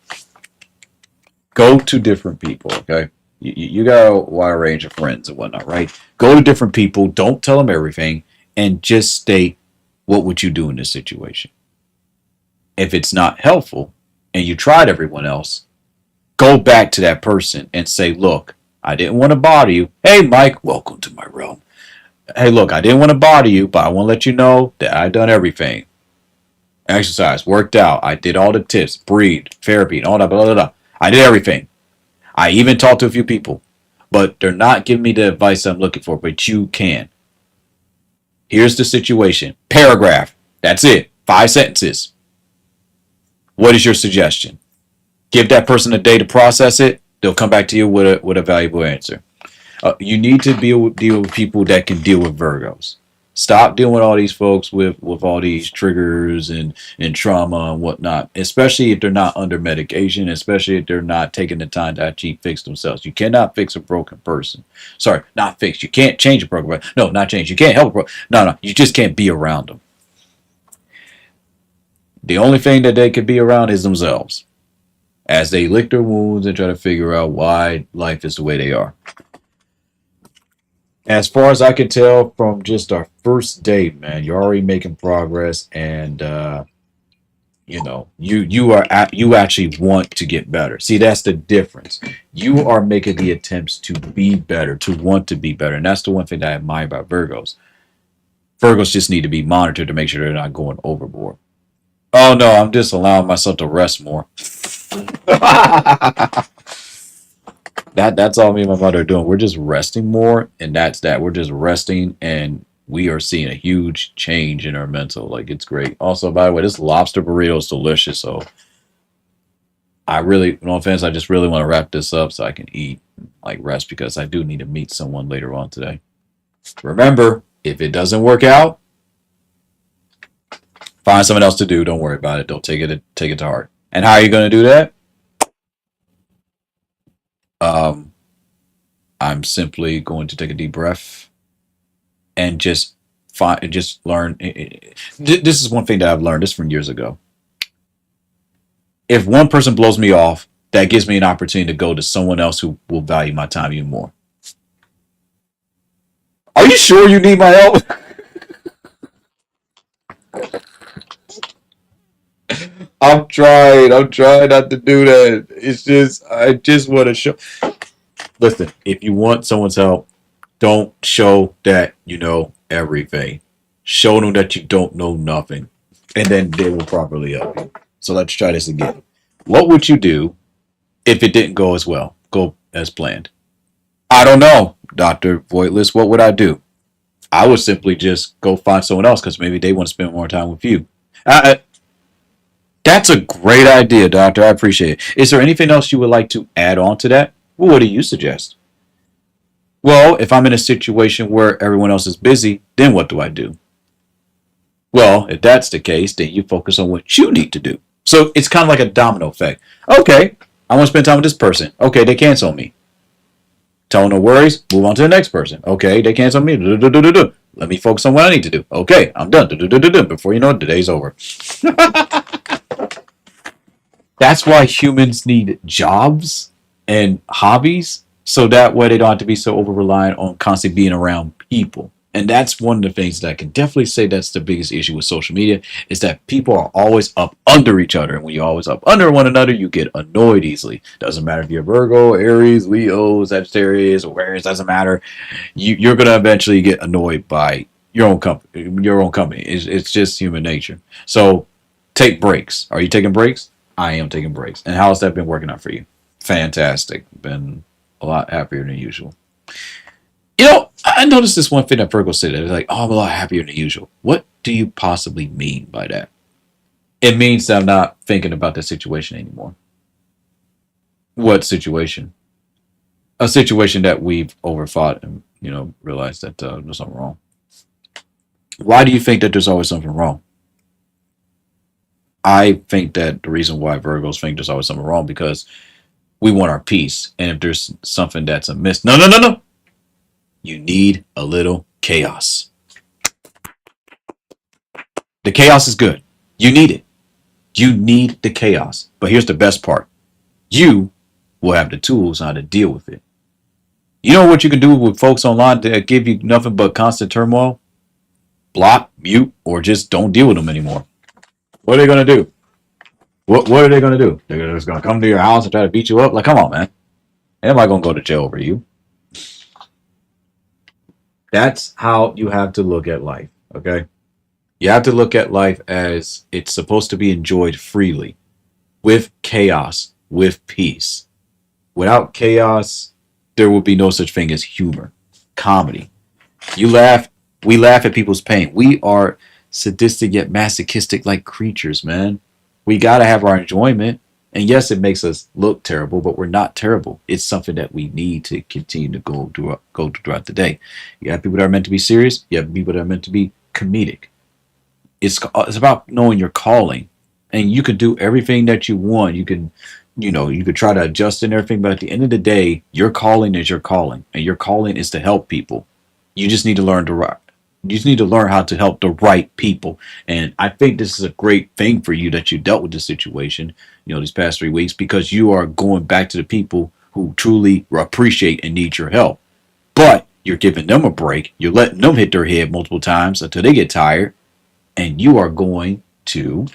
Go to different people. Okay, you got a wide range of friends and whatnot, right? Go to different people. Don't tell them everything, and just state what would you do in this situation. If it's not helpful, and you tried everyone else, go back to that person and say, look, I didn't want to bother you. Hey, Mike, welcome to my realm. Hey, look, I didn't want to bother you, but I want to let you know that I've done everything. Exercise, worked out, I did all the tips, breathe, therapy, and all that, blah, blah, blah. I did everything. I even talked to a few people, but they're not giving me the advice I'm looking for, but you can. Here's the situation. Paragraph. That's it. 5 sentences. What is your suggestion? Give that person a day to process it. They'll come back to you with a valuable answer. You need to deal with people that can deal with Virgos. Stop dealing with all these folks with all these triggers and trauma and whatnot, especially if they're not under medication, especially if they're not taking the time to actually fix themselves. You cannot fix a broken person. Sorry, not fix. You can't change a broken person. No, not change. You can't help a broken. No. You just can't be around them. The only thing that they could be around is themselves as they lick their wounds and try to figure out why life is the way they are. As far as I can tell from just our first date, man, you're already making progress, and you actually want to get better. See, that's the difference. You are making the attempts to be better, to want to be better, and that's the one thing that I admire about Virgos. Virgos just need to be monitored to make sure they're not going overboard. Oh no, I'm just allowing myself to rest more. That's all me and my mother are doing. We're just resting more, and that's that. We're just resting, and we are seeing a huge change in our mental. Like it's great. Also, by the way, this lobster burrito is delicious. So I really, no offense, I just really want to wrap this up so I can eat, like rest, because I do need to meet someone later on today. Remember, if it doesn't work out, find something else to do. Don't worry about it. Don't take it to heart. And how are you going to do that? Um, I'm simply going to take a deep breath and just learn. This is one thing that I've learned. This from years ago. If one person blows me off, that gives me an opportunity to go to someone else who will value my time even more. Are you sure you need my help? I'm trying. I'm trying not to do that. It's just I just want to show. Listen, if you want someone's help, don't show that you know everything. Show them that you don't know nothing, and then they will properly help you. So let's try this again. What would you do if it didn't go as planned? I don't know, Dr. Voitless. What would I do? I would simply just go find someone else because maybe they want to spend more time with you. Uh, uh, That's a great idea, Doctor. I appreciate it. Is there anything else you would like to add on to that? Well, what do you suggest? Well, if I'm in a situation where everyone else is busy, then what do I do? Well, if that's the case, then you focus on what you need to do. So it's kind of like a domino effect. Okay, I want to spend time with this person. Okay, they cancel me. Tell them no worries. Move on to the next person. Okay, they cancel me. Let me focus on what I need to do. Okay, I'm done. Before you know it, the day's over. That's why humans need jobs and hobbies, so that way they don't have to be so over reliant on constantly being around people. And that's one of the things that I can definitely say that's the biggest issue with social media is that people are always up under each other. And when you're always up under one another, you get annoyed easily. Doesn't matter if you're Virgo, Aries, Leo, Sagittarius, or Aquarius, doesn't matter. You're going to eventually get annoyed by your own company. Your own company. It's just human nature. So take breaks. Are you taking breaks? I am taking breaks. And how has that been working out for you? Fantastic. Been a lot happier than usual. You know, I noticed this one thing that Virgo said. It's like, oh, I'm a lot happier than usual. What do you possibly mean by that? It means that I'm not thinking about the situation anymore. What situation? A situation that we've overthought and, realized that there's something wrong. Why do you think that there's always something wrong? I think that the reason why Virgos think there's always something wrong because we want our peace. And if there's something that's amiss, no, no, no, no. You need a little chaos. The chaos is good. You need it. You need the chaos. But here's the best part. You will have the tools on how to deal with it. You know what you can do with folks online that give you nothing but constant turmoil? Block, mute, or just don't deal with them anymore. What are they going to do? What are they going to do? They're just going to come to your house and try to beat you up? Like, come on, man. Ain't nobody going to go to jail over you. That's how you have to look at life, okay? You have to look at life as it's supposed to be enjoyed freely, with chaos, with peace. Without chaos, there will be no such thing as humor, comedy. You laugh, we laugh at people's pain. We are sadistic yet masochistic like creatures, man. We got to have our enjoyment. And yes, it makes us look terrible, but we're not terrible. It's something that we need to continue to go throughout the day. You have people that are meant to be serious. You have people that are meant to be comedic. It's about knowing your calling, and you can do everything that you want. You could try to adjust and everything, but at the end of the day, your calling is your calling, and your calling is to help people. You just need to learn to rock. You just need to learn how to help the right people. And I think this is a great thing for you that you dealt with this situation, these past 3 weeks, because you are going back to the people who truly appreciate and need your help. But you're giving them a break. You're letting them hit their head multiple times until they get tired. And you are going to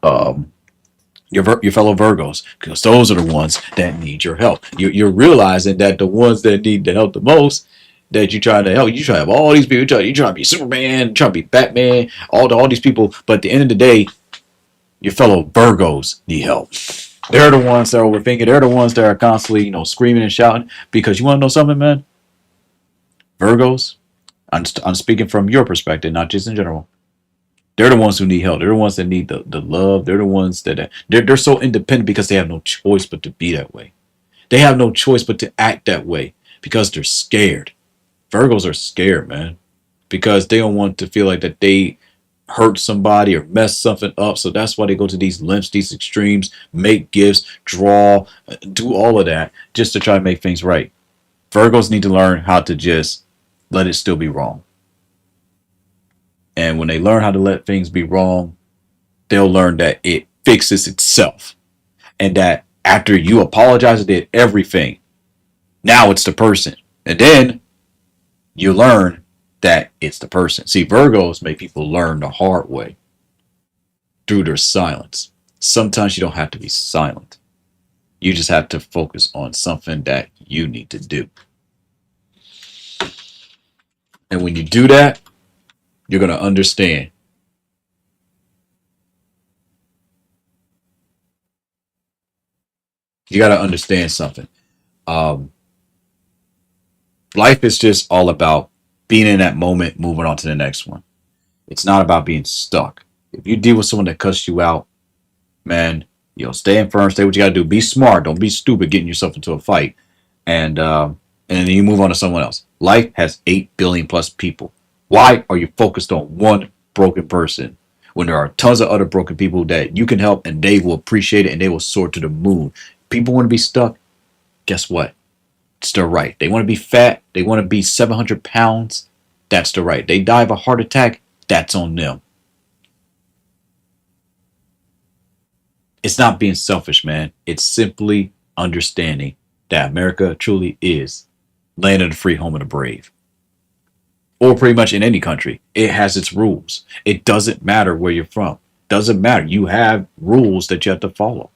your fellow Virgos, because those are the ones that need your help. You're realizing that the ones that need the help the most, that you're trying to help, you try to have all these people. You try to be Superman, trying to be Batman, all these people. But at the end of the day, your fellow Virgos need help. They're the ones that are overthinking. They're the ones that are constantly, screaming and shouting. Because you want to know something, man? Virgos, I'm speaking from your perspective, not just in general. They're the ones who need help. They're the ones that need the love. They're the ones that they're so independent because they have no choice but to be that way. They have no choice but to act that way because they're scared. Virgos are scared, man, because they don't want to feel like that they hurt somebody or mess something up. So that's why they go to these lengths, these extremes, make gifts, draw, do all of that just to try to make things right. Virgos need to learn how to just let it still be wrong. And when they learn how to let things be wrong, they'll learn that it fixes itself. And that after you apologize and did everything, now it's the person. And then you learn that it's the person. See, Virgos make people learn the hard way through their silence. Sometimes you don't have to be silent. You just have to focus on something that you need to do. And when you do that, you're going to understand. You got to understand something. Um, Life is just all about being in that moment, moving on to the next one. It's not about being stuck. If you deal with someone that cuts you out, man, stand firm, stay what you got to do. Be smart. Don't be stupid getting yourself into a fight. And then you move on to someone else. Life has 8 billion plus people. Why are you focused on one broken person when there are tons of other broken people that you can help and they will appreciate it and they will soar to the moon? People want to be stuck. Guess what? It's their right. They want to be fat. They want to be 700 pounds. That's their right. They die of a heart attack. That's on them. It's not being selfish, man. It's simply understanding that America truly is land of the free, home of the brave. Or pretty much in any country, it has its rules. It doesn't matter where you're from. Doesn't matter. You have rules that you have to follow.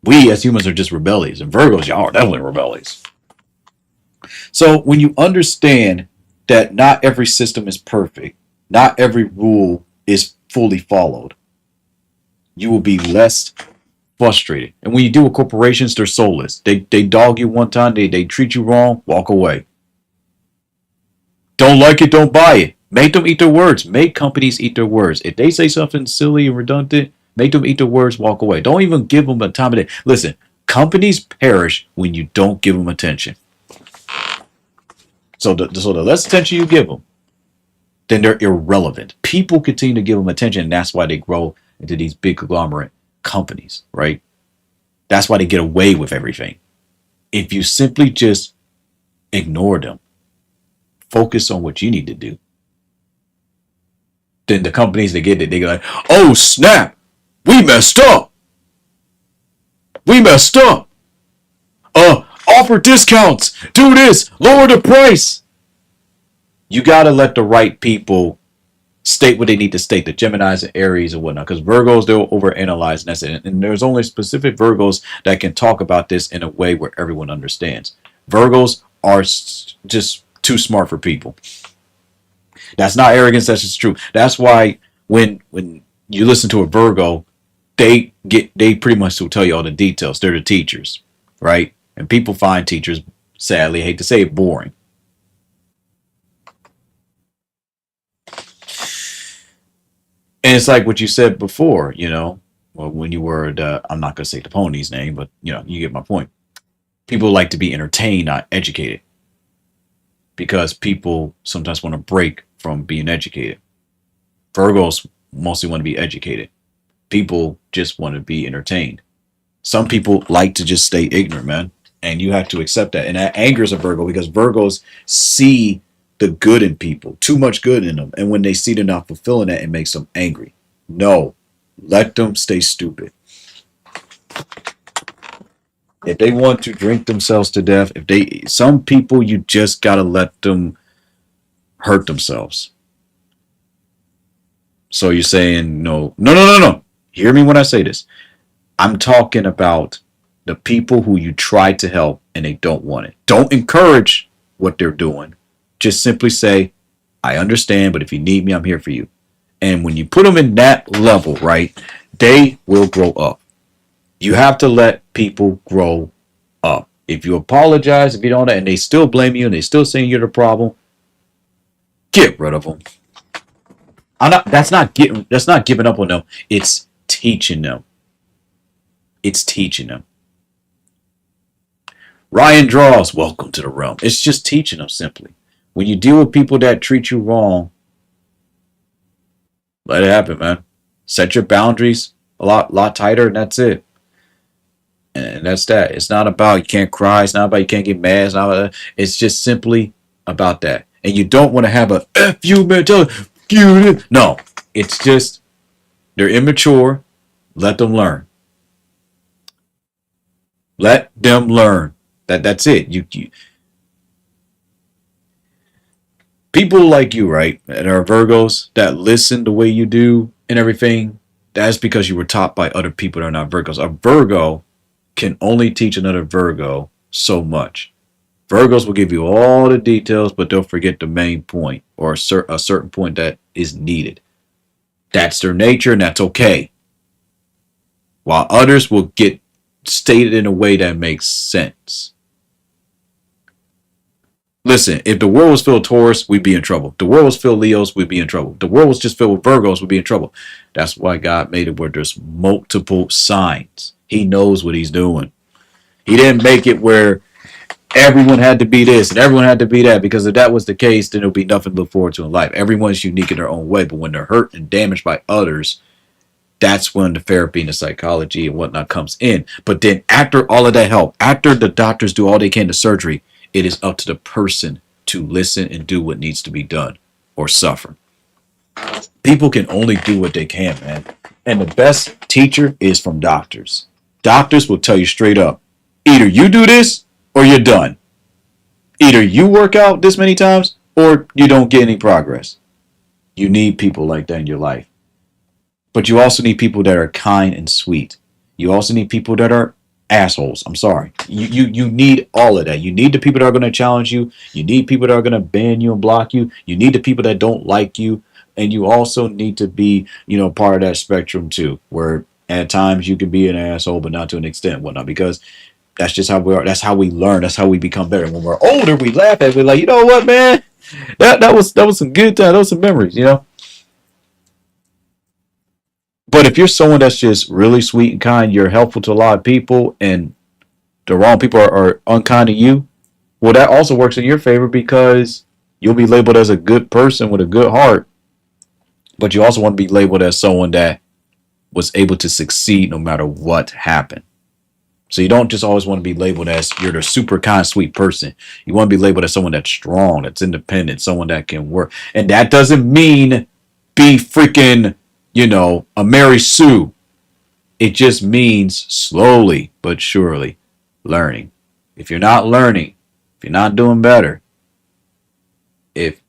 We as humans are just rebellious, and Virgos, y'all are definitely rebellious. So when you understand that not every system is perfect, not every rule is fully followed, you will be less frustrated. And when you deal with corporations, they're soulless. They dog you one time, they treat you wrong, walk away. Don't like it, don't buy it. Make them eat their words. Make companies eat their words. If they say something silly and redundant, make them eat their words, walk away. Don't even give them a time of day. Listen, companies perish when you don't give them attention. So the less attention you give them, then they're irrelevant. People continue to give them attention, and that's why they grow into these big conglomerate companies, right? That's why they get away with everything. If you simply just ignore them, focus on what you need to do, then the companies that get it, they go like, oh snap, we messed up. We messed up. Offer discounts. Do this. Lower the price. You got to let the right people state what they need to state, the Geminis and Aries and whatnot, because Virgos, they'll overanalyze, and that's it. And there's only specific Virgos that can talk about this in a way where everyone understands. Virgos are just too smart for people. That's not arrogance, that's just true. That's why when you listen to a Virgo, they pretty much will tell you all the details. They're the teachers, right? And people find teachers, sadly, I hate to say it, boring. And it's like what you said before, well, when you were I'm not going to say the pony's name, but you get my point. People like to be entertained, not educated, because people sometimes want to break from being educated. Virgos mostly want to be educated. People just want to be entertained. Some people like to just stay ignorant, man. And you have to accept that. And that angers a Virgo because Virgos see the good in people, too much good in them. And when they see they're not fulfilling that, it makes them angry. No, let them stay stupid. If they want to drink themselves to death, some people, you just got to let them hurt themselves. So you're saying, no, no, no, no, no. Hear me when I say this. I'm talking about the people who you try to help and they don't want it. Don't encourage what they're doing. Just simply say, I understand, but if you need me, I'm here for you. And when you put them in that level, right, they will grow up. You have to let people grow up. If you apologize, if you don't, and they still blame you and they still saying you're the problem, get rid of them. That's not giving up on them. It's teaching them. It's teaching them. Ryan Draws, welcome to the realm. It's just teaching them simply. When you deal with people that treat you wrong, let it happen, man. Set your boundaries a lot tighter, and that's it. And that's that. It's not about you can't cry. It's not about you can't get mad. It's just simply about that. And you don't want to have a F you mentality. No, it's just they're immature. Let them learn. Let them learn. That's it. You people like you, right? And are Virgos that listen the way you do and everything. That's because you were taught by other people that are not Virgos. A Virgo can only teach another Virgo so much. Virgos will give you all the details, but they'll forget the main point or a certain point that is needed. That's their nature, and that's okay. While others will get stated in a way that makes sense. Listen, if the world was filled with Taurus, we'd be in trouble. If the world was filled with Leos, we'd be in trouble. If the world was just filled with Virgos, we'd be in trouble. That's why God made it where there's multiple signs. He knows what he's doing. He didn't make it where everyone had to be this and everyone had to be that, because if that was the case, then there'll be nothing to look forward to in life. Everyone's unique in their own way, but when they're hurt and damaged by others, that's when the therapy and the psychology and whatnot comes in. But then after all of that help, after the doctors do all they can to surgery, it is up to the person to listen and do what needs to be done or suffer. People can only do what they can, man. And the best teacher is from doctors. Doctors will tell you straight up, either you do this or you're done. Either you work out this many times or you don't get any progress. You need people like that in your life. But you also need people that are kind and sweet. You also need people that are assholes. I'm sorry. You need all of that. You need the people that are going to challenge you. You need people that are going to ban you and block you. You need the people that don't like you. And you also need to be, part of that spectrum too, where at times you can be an asshole, but not to an extent, whatnot, because that's just how we are. That's how we learn. That's how we become better. When we're older, we laugh at it. We're like, you know what, man? That was some good time. That was some memories. But if you're someone that's just really sweet and kind, you're helpful to a lot of people, and the wrong people are unkind to you, well, that also works in your favor because you'll be labeled as a good person with a good heart, but you also want to be labeled as someone that was able to succeed no matter what happened. So you don't just always want to be labeled as you're the super kind, sweet person. You want to be labeled as someone that's strong, that's independent, someone that can work. And that doesn't mean be freaking, a Mary Sue. It just means slowly but surely learning. If you're not learning, if you're not doing better, if,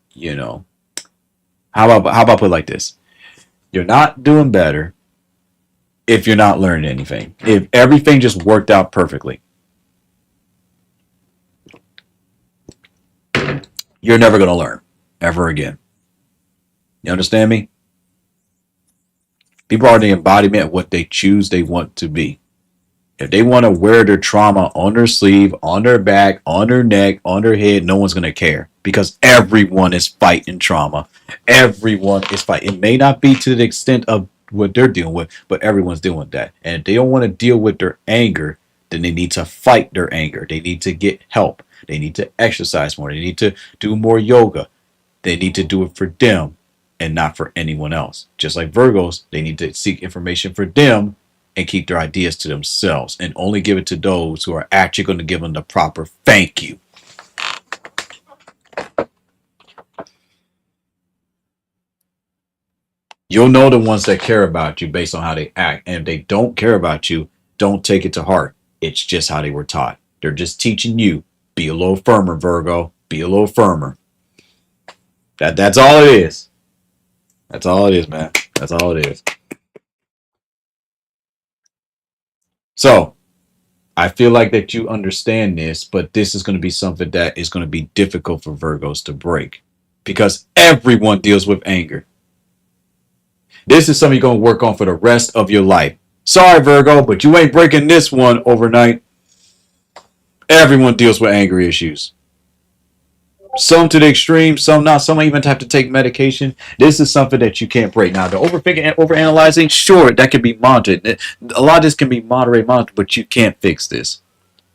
how about put it like this? You're not doing better if you're not learning anything. If everything just worked out perfectly, you're never going to learn ever again. You understand me? People are the embodiment of what they choose they want to be. If they want to wear their trauma on their sleeve, on their back, on their neck, on their head, no one's going to care because everyone is fighting trauma. Everyone is fighting. It may not be to the extent of what they're dealing with, but everyone's dealing with that. And if they don't want to deal with their anger, then they need to fight their anger. They need to get help. They need to exercise more. They need to do more yoga. They need to do it for them and not for anyone else. Just like Virgos, they need to seek information for them and keep their ideas to themselves and only give it to those who are actually going to give them the proper thank you. You'll know the ones that care about you based on how they act. And if they don't care about you, don't take it to heart. It's just how they were taught. They're just teaching you. Be a little firmer, Virgo. Be a little firmer. That's all it is. That's all it is, man. That's all it is. So I feel like that you understand this, but this is going to be something that is going to be difficult for Virgos to break because everyone deals with anger. This is something you're going to work on for the rest of your life. Sorry, Virgo, but you ain't breaking this one overnight. Everyone deals with anger issues. Some to the extreme, some not. Some even have to take medication. This is something that you can't break. Now, the overthinking and overanalyzing, sure, that can be monitored. A lot of this can be moderated, but you can't fix this.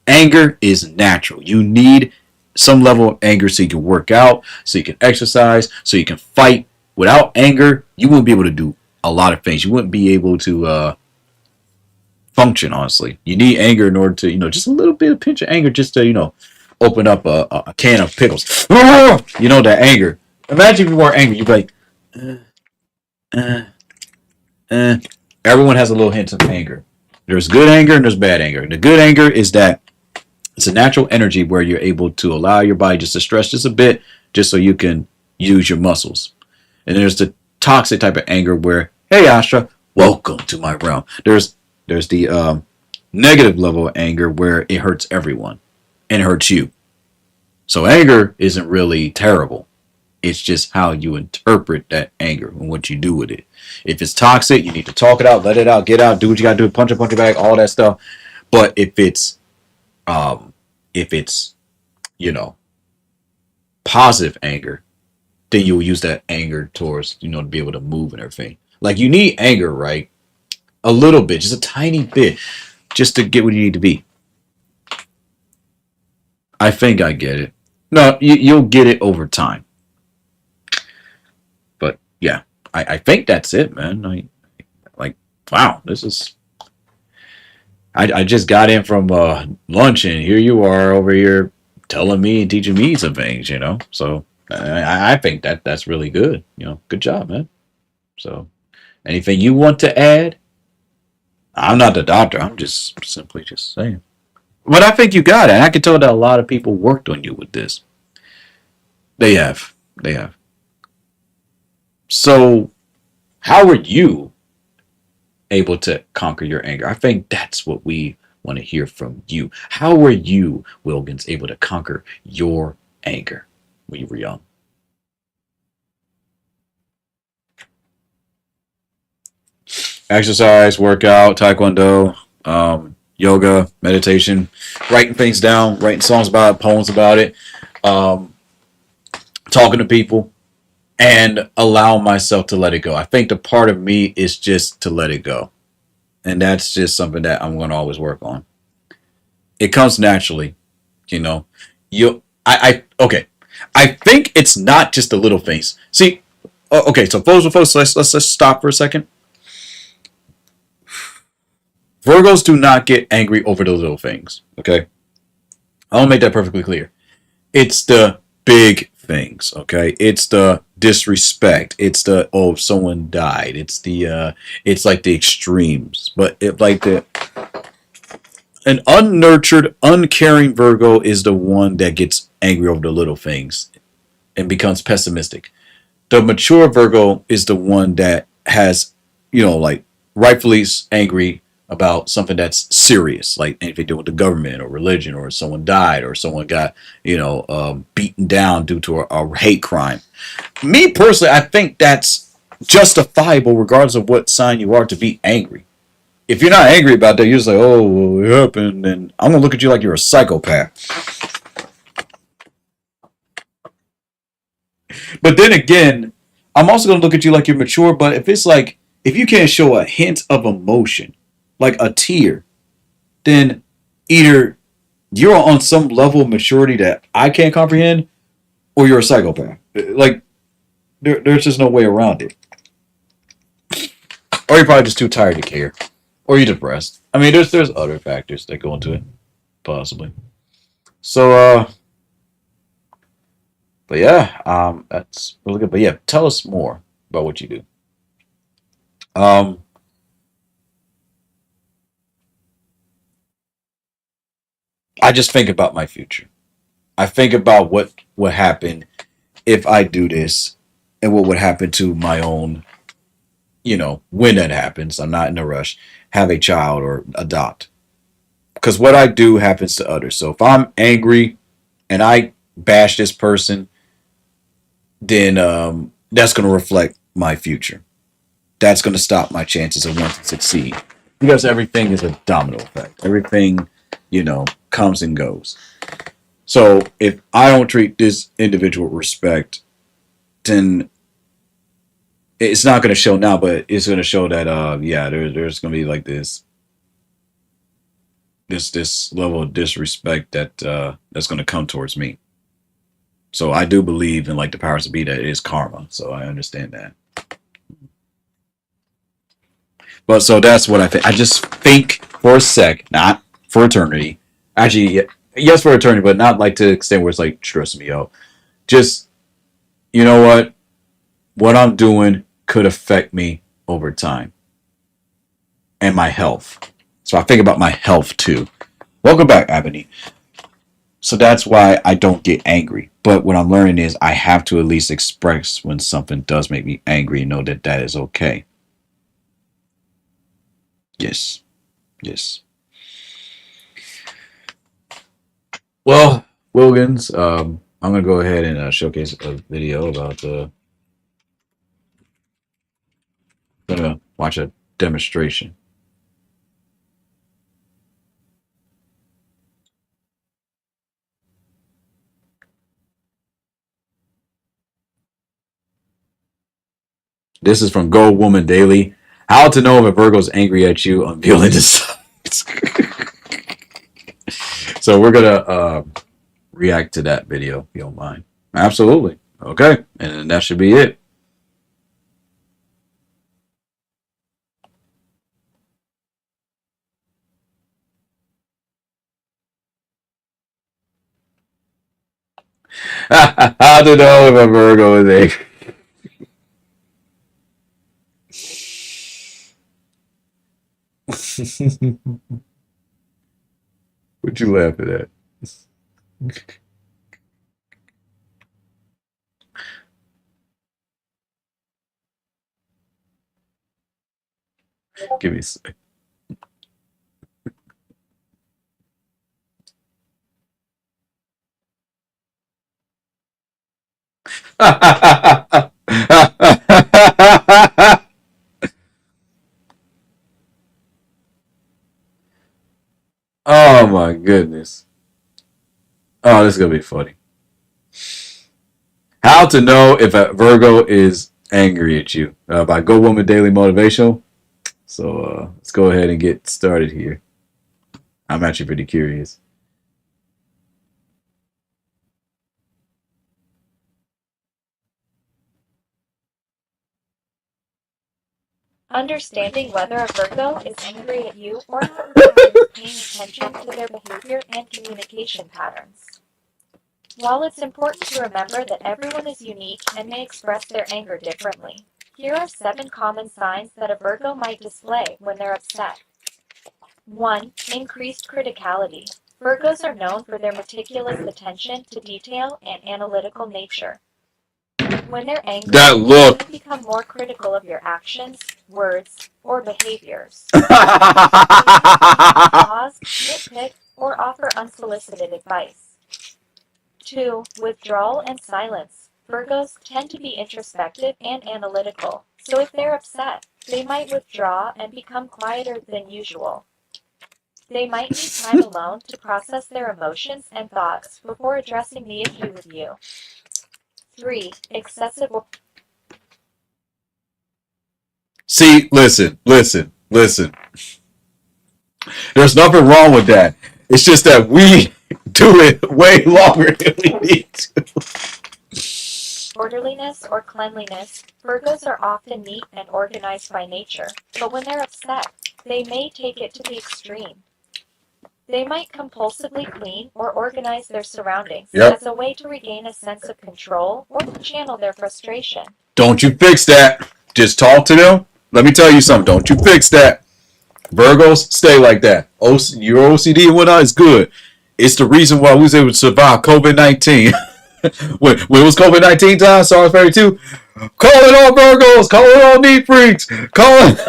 Anger is natural. You need some level of anger so you can work out, so you can exercise, so you can fight. Without anger, you wouldn't be able to do a lot of things. You wouldn't be able to function, honestly. You need anger in order to, just a little bit of pinch of anger just to, open up a can of pickles. That anger. Imagine if you weren't angry. You'd be like, uh, uh. Everyone has a little hint of anger. There's good anger and there's bad anger. The good anger is that it's a natural energy where you're able to allow your body just to stretch just a bit, just so you can use your muscles. And there's the toxic type of anger where, hey, Astra, welcome to my realm. There's the negative level of anger where it hurts everyone and it hurts you. So anger isn't really terrible. It's just how you interpret that anger and what you do with it. If it's toxic, you need to talk it out, let it out, get out, do what you got to do, punch it back, all that stuff. But if it's, you know, positive anger, then you'll use that anger towards, to be able to move and everything. Like you need anger, right? A little bit, just a tiny bit, just to get where you need to be. I think I get it. No, you'll get it over time. But yeah, I think that's it, man. Like, wow, this is. I just got in from lunch, and here you are over here telling me and teaching me some things, So I think that's really good. Good job, man. So anything you want to add? I'm not the doctor. I'm just simply just saying. But I think you got it. And I can tell that a lot of people worked on you with this. They have. They have. So, how are you able to conquer your anger? I think that's what we want to hear from you. How were you, Wilkins, able to conquer your anger when you were young? Exercise, workout, taekwondo, yoga, meditation, writing things down, writing songs about it, poems about it, um, talking to people, and allow myself to let it go. I think the part of me is just to let it go. And that's just something that I'm going to always work on. It comes naturally, you know. Okay. I think it's not just the little things. See, okay, so folks, let's just stop for a second. Virgos do not get angry over the little things, okay? I'll make that perfectly clear. It's the big things, okay? It's the disrespect. It's the someone died. It's like the extremes. But it like the an unnurtured, uncaring Virgo is the one that gets angry over the little things and becomes pessimistic. The mature Virgo is the one that has, like rightfully angry about something that's serious, like anything to do with the government or religion, or someone died, or someone got, beaten down due to a hate crime. Me personally, I think that's justifiable, regardless of what sign you are, to be angry. If you're not angry about that, you're just like, oh, well, it happened, and I'm gonna look at you like you're a psychopath. But then again, I'm also gonna look at you like you're mature. But if you can't show a hint of emotion, like a tear, then either you're on some level of maturity that I can't comprehend, or you're a psychopath. Like there's just no way around it. Or you're probably just too tired to care, or you're depressed. I mean, there's other factors that go into it, possibly. So, but yeah, that's really good. But yeah, tell us more about what you do. Um, I just think about my future. I think about what would happen if I do this, and what would happen to my own, when that happens. I'm not in a rush. Have a child or adopt. Because what I do happens to others. So if I'm angry and I bash this person, then that's going to reflect my future. That's going to stop my chances of wanting to succeed. Because everything is a domino effect. Everything, comes and goes. So if I don't treat this individual with respect, then it's not going to show now, but it's going to show that yeah, there's going to be like this level of disrespect that's going to come towards me. So I do believe in like the powers to be, that it is karma. So I understand that. But so that's what I think. I just think for a sec, not for eternity. Actually, yes, for eternity, but not like to the extent where it's like stressing me out. Just, you know what I'm doing could affect me over time, and my health. So I think about my health too. Welcome back, Ebony. So that's why I don't get angry. But what I'm learning is I have to at least express when something does make me angry and know that that is okay. Yes. Yes. Well, Wilkins, I'm going to go ahead and showcase a video about going to watch a demonstration. This is from Go Woman Daily. How to know if a Virgo's angry at you, unveiling the signs. So we're gonna react to that video, if you don't mind. Absolutely. Okay, and that should be it. How to know if a Virgo is angry? What you laughing at? Give me a sec. Oh my goodness. Oh, this is gonna be funny. How to know if a Virgo is angry at you by Go Woman Daily Motivational. So let's go ahead and get started here. I'm actually pretty curious. Understanding whether a Virgo is angry at you or not requires paying attention to their behavior and communication patterns. While it's important to remember that everyone is unique and may express their anger differently, here are 7 common signs that a Virgo might display when they're upset. 1. Increased criticality. Virgos are known for their meticulous attention to detail and analytical nature. When they're angry, That they look. may become more critical of your actions, words, or behaviors. They may pause, nitpick, or offer unsolicited advice. 2. Withdrawal and silence. Virgos tend to be introspective and analytical, so if they're upset, they might withdraw and become quieter than usual. They might need time alone to process their emotions and thoughts before addressing the issue with you. 3. Excessive. See, listen. There's nothing wrong with that. It's just that we do it way longer than we need to. Orderliness or cleanliness. Virgos are often neat and organized by nature, but when they're upset, they may take it to the extreme. They might compulsively clean or organize their surroundings Yep. as a way to regain a sense of control or to channel their frustration. Don't you fix that. Just talk to them. Let me tell you something. Don't you fix that. Virgos, stay like that. Your OCD and whatnot is good. It's the reason why we was able to survive COVID-19. when it was COVID-19 time, SARS 32, call it all Virgos, call it all neat freaks, call it.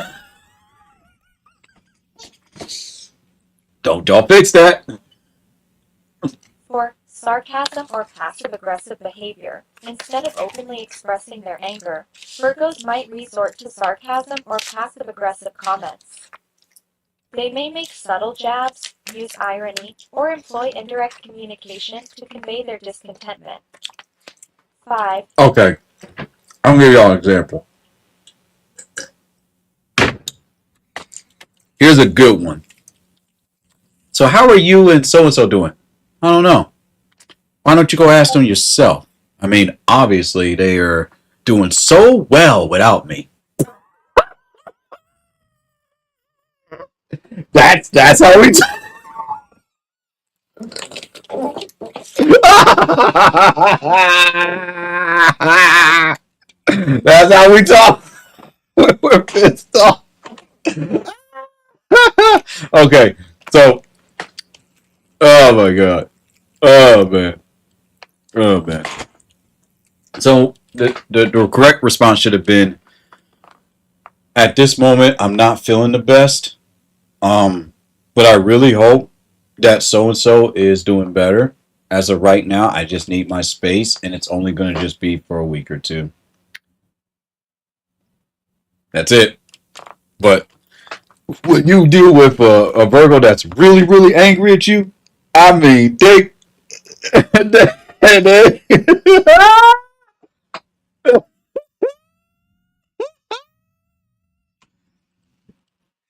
Don't y'all fix that. 4. Sarcasm or passive-aggressive behavior. Instead of openly expressing their anger, Virgos might resort to sarcasm or passive-aggressive comments. They may make subtle jabs, use irony, or employ indirect communication to convey their discontentment. 5. Okay, I'm gonna give y'all an example. Here's a good one. So how are you and so doing? I don't know. Why don't you go ask them yourself? I mean, obviously they are doing so well without me. That's how we. That's how we talk. We're pissed off. Okay, so oh my god, oh man, oh man. So the correct response should have been, at this moment I'm not feeling the best. But I really hope that so and so is doing better. As of right now, I just need my space, and it's only going to just be for a week or two. That's it. But when you deal with a Virgo that's really angry at you, I mean, they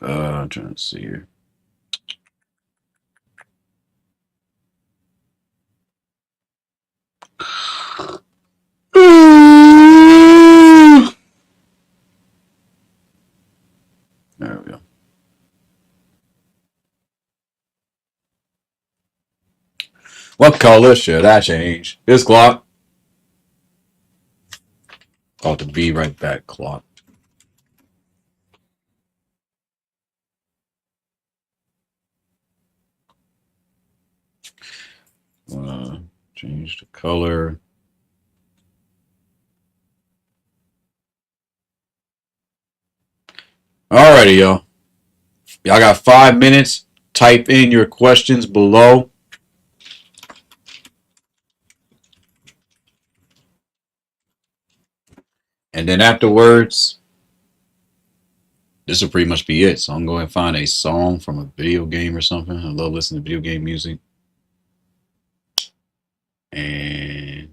I'm trying to see here. There we go. What color should I change? This clock. Called the Be Right Back clock. Change the color. Alrighty, y'all. Y'all got 5 minutes. Type in your questions below. And then afterwards, this will pretty much be it. So I'm going to find a song from a video game or something. I love listening to video game music. And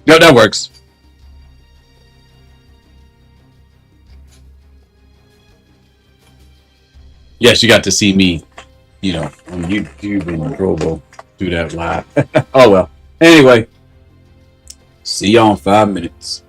no, that works. Yes, you got to see me, on YouTube and Robo do that live. Oh well. Anyway, see y'all in 5 minutes.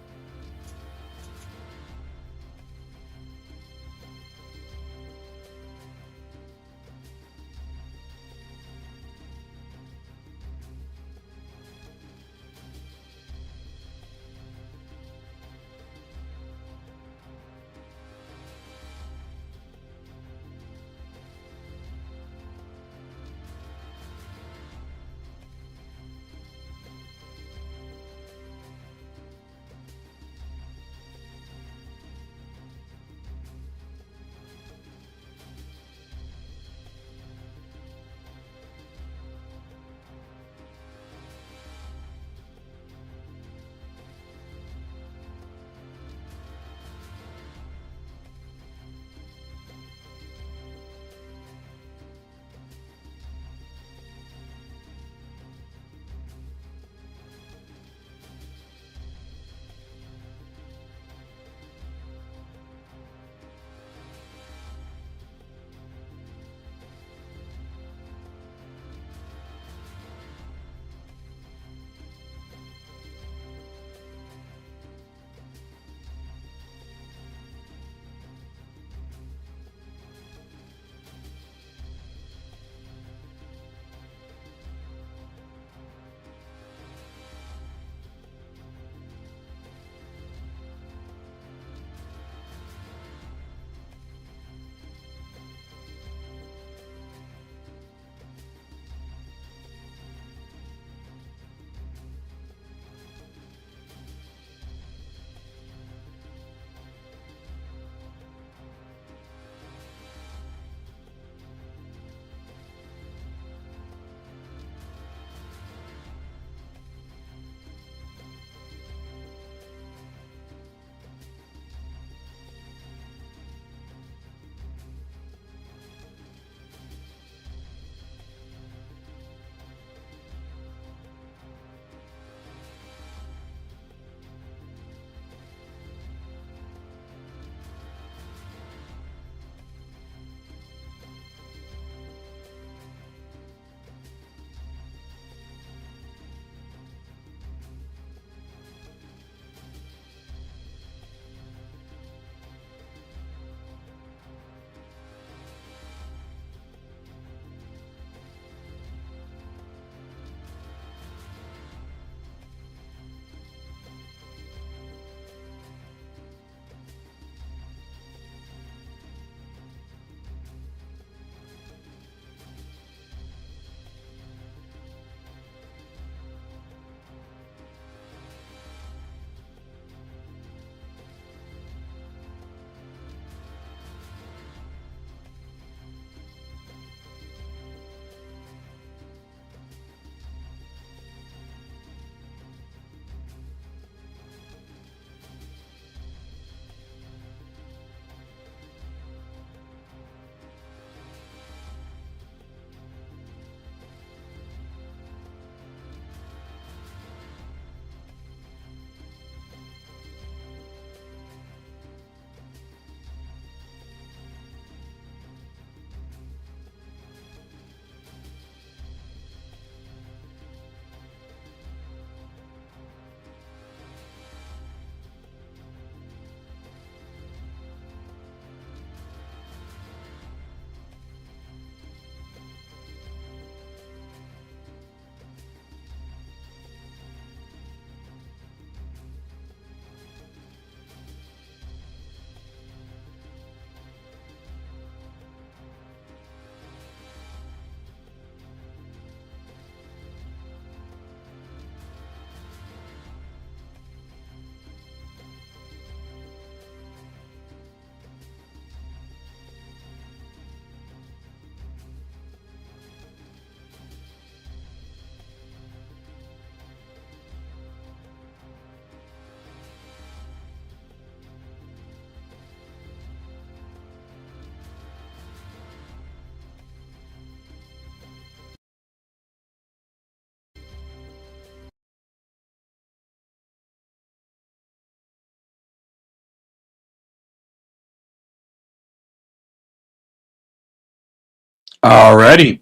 Alrighty.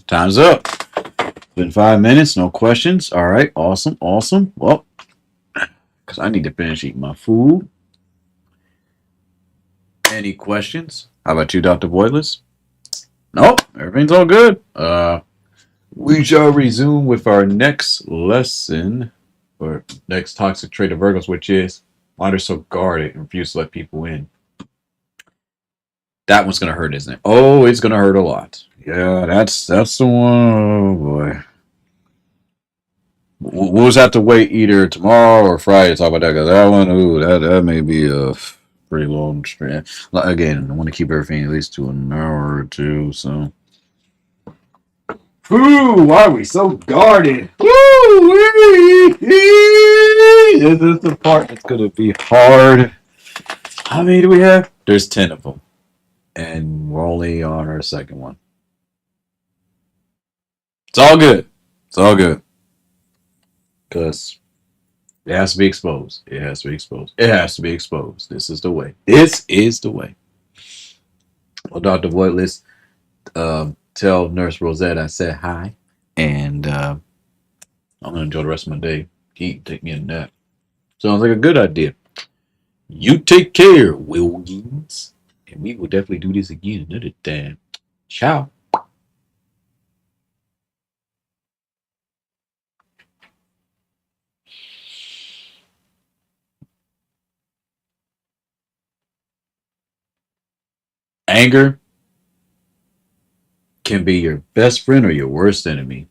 Time's up. Been 5 minutes, no questions. All right, awesome, awesome. Well, because I need to finish eating my food. Any questions? How about you, Dr. Boydless? Nope, everything's all good. We shall resume with our next lesson, or next toxic trait of Virgos, which is why they're so guarded and refuse to let people in. That one's gonna hurt, isn't it? Oh, it's gonna hurt a lot. Yeah, that's the one. Oh boy. We'll just have to wait either tomorrow or Friday to talk about that, because that one, ooh, that may be a pretty long strand. Again, I want to keep everything at least to an hour or two, so. Ooh, why are we so guarded? Woo! This is the part that's gonna be hard. How many do we have? There's 10 of them, and we're only on our second one. It's all good. It's all good. Because it has to be exposed. It has to be exposed. It has to be exposed. This is the way. This is the way. Well, Dr. Voigt, let's tell Nurse Rosette I said hi. And I'm going to enjoy the rest of my day. Take me a nap. Sounds like a good idea. You take care, Wilkins. And we will definitely do this again another time. Ciao. Anger can be your best friend or your worst enemy.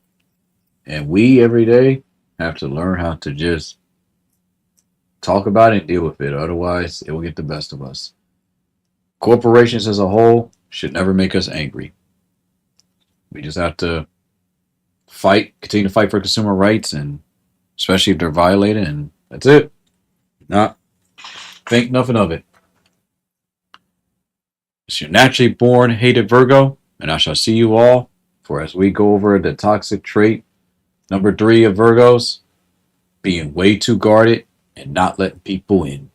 And we every day have to learn how to just talk about it and deal with it. Otherwise, it will get the best of us. Corporations as a whole should never make us angry. We just have to continue to fight for consumer rights, and especially if they're violated, and that's it. Not think nothing of it. It's your naturally born hated Virgo, and I shall see you all for as we go over the toxic trait number 3 of Virgos, being way too guarded and not letting people in.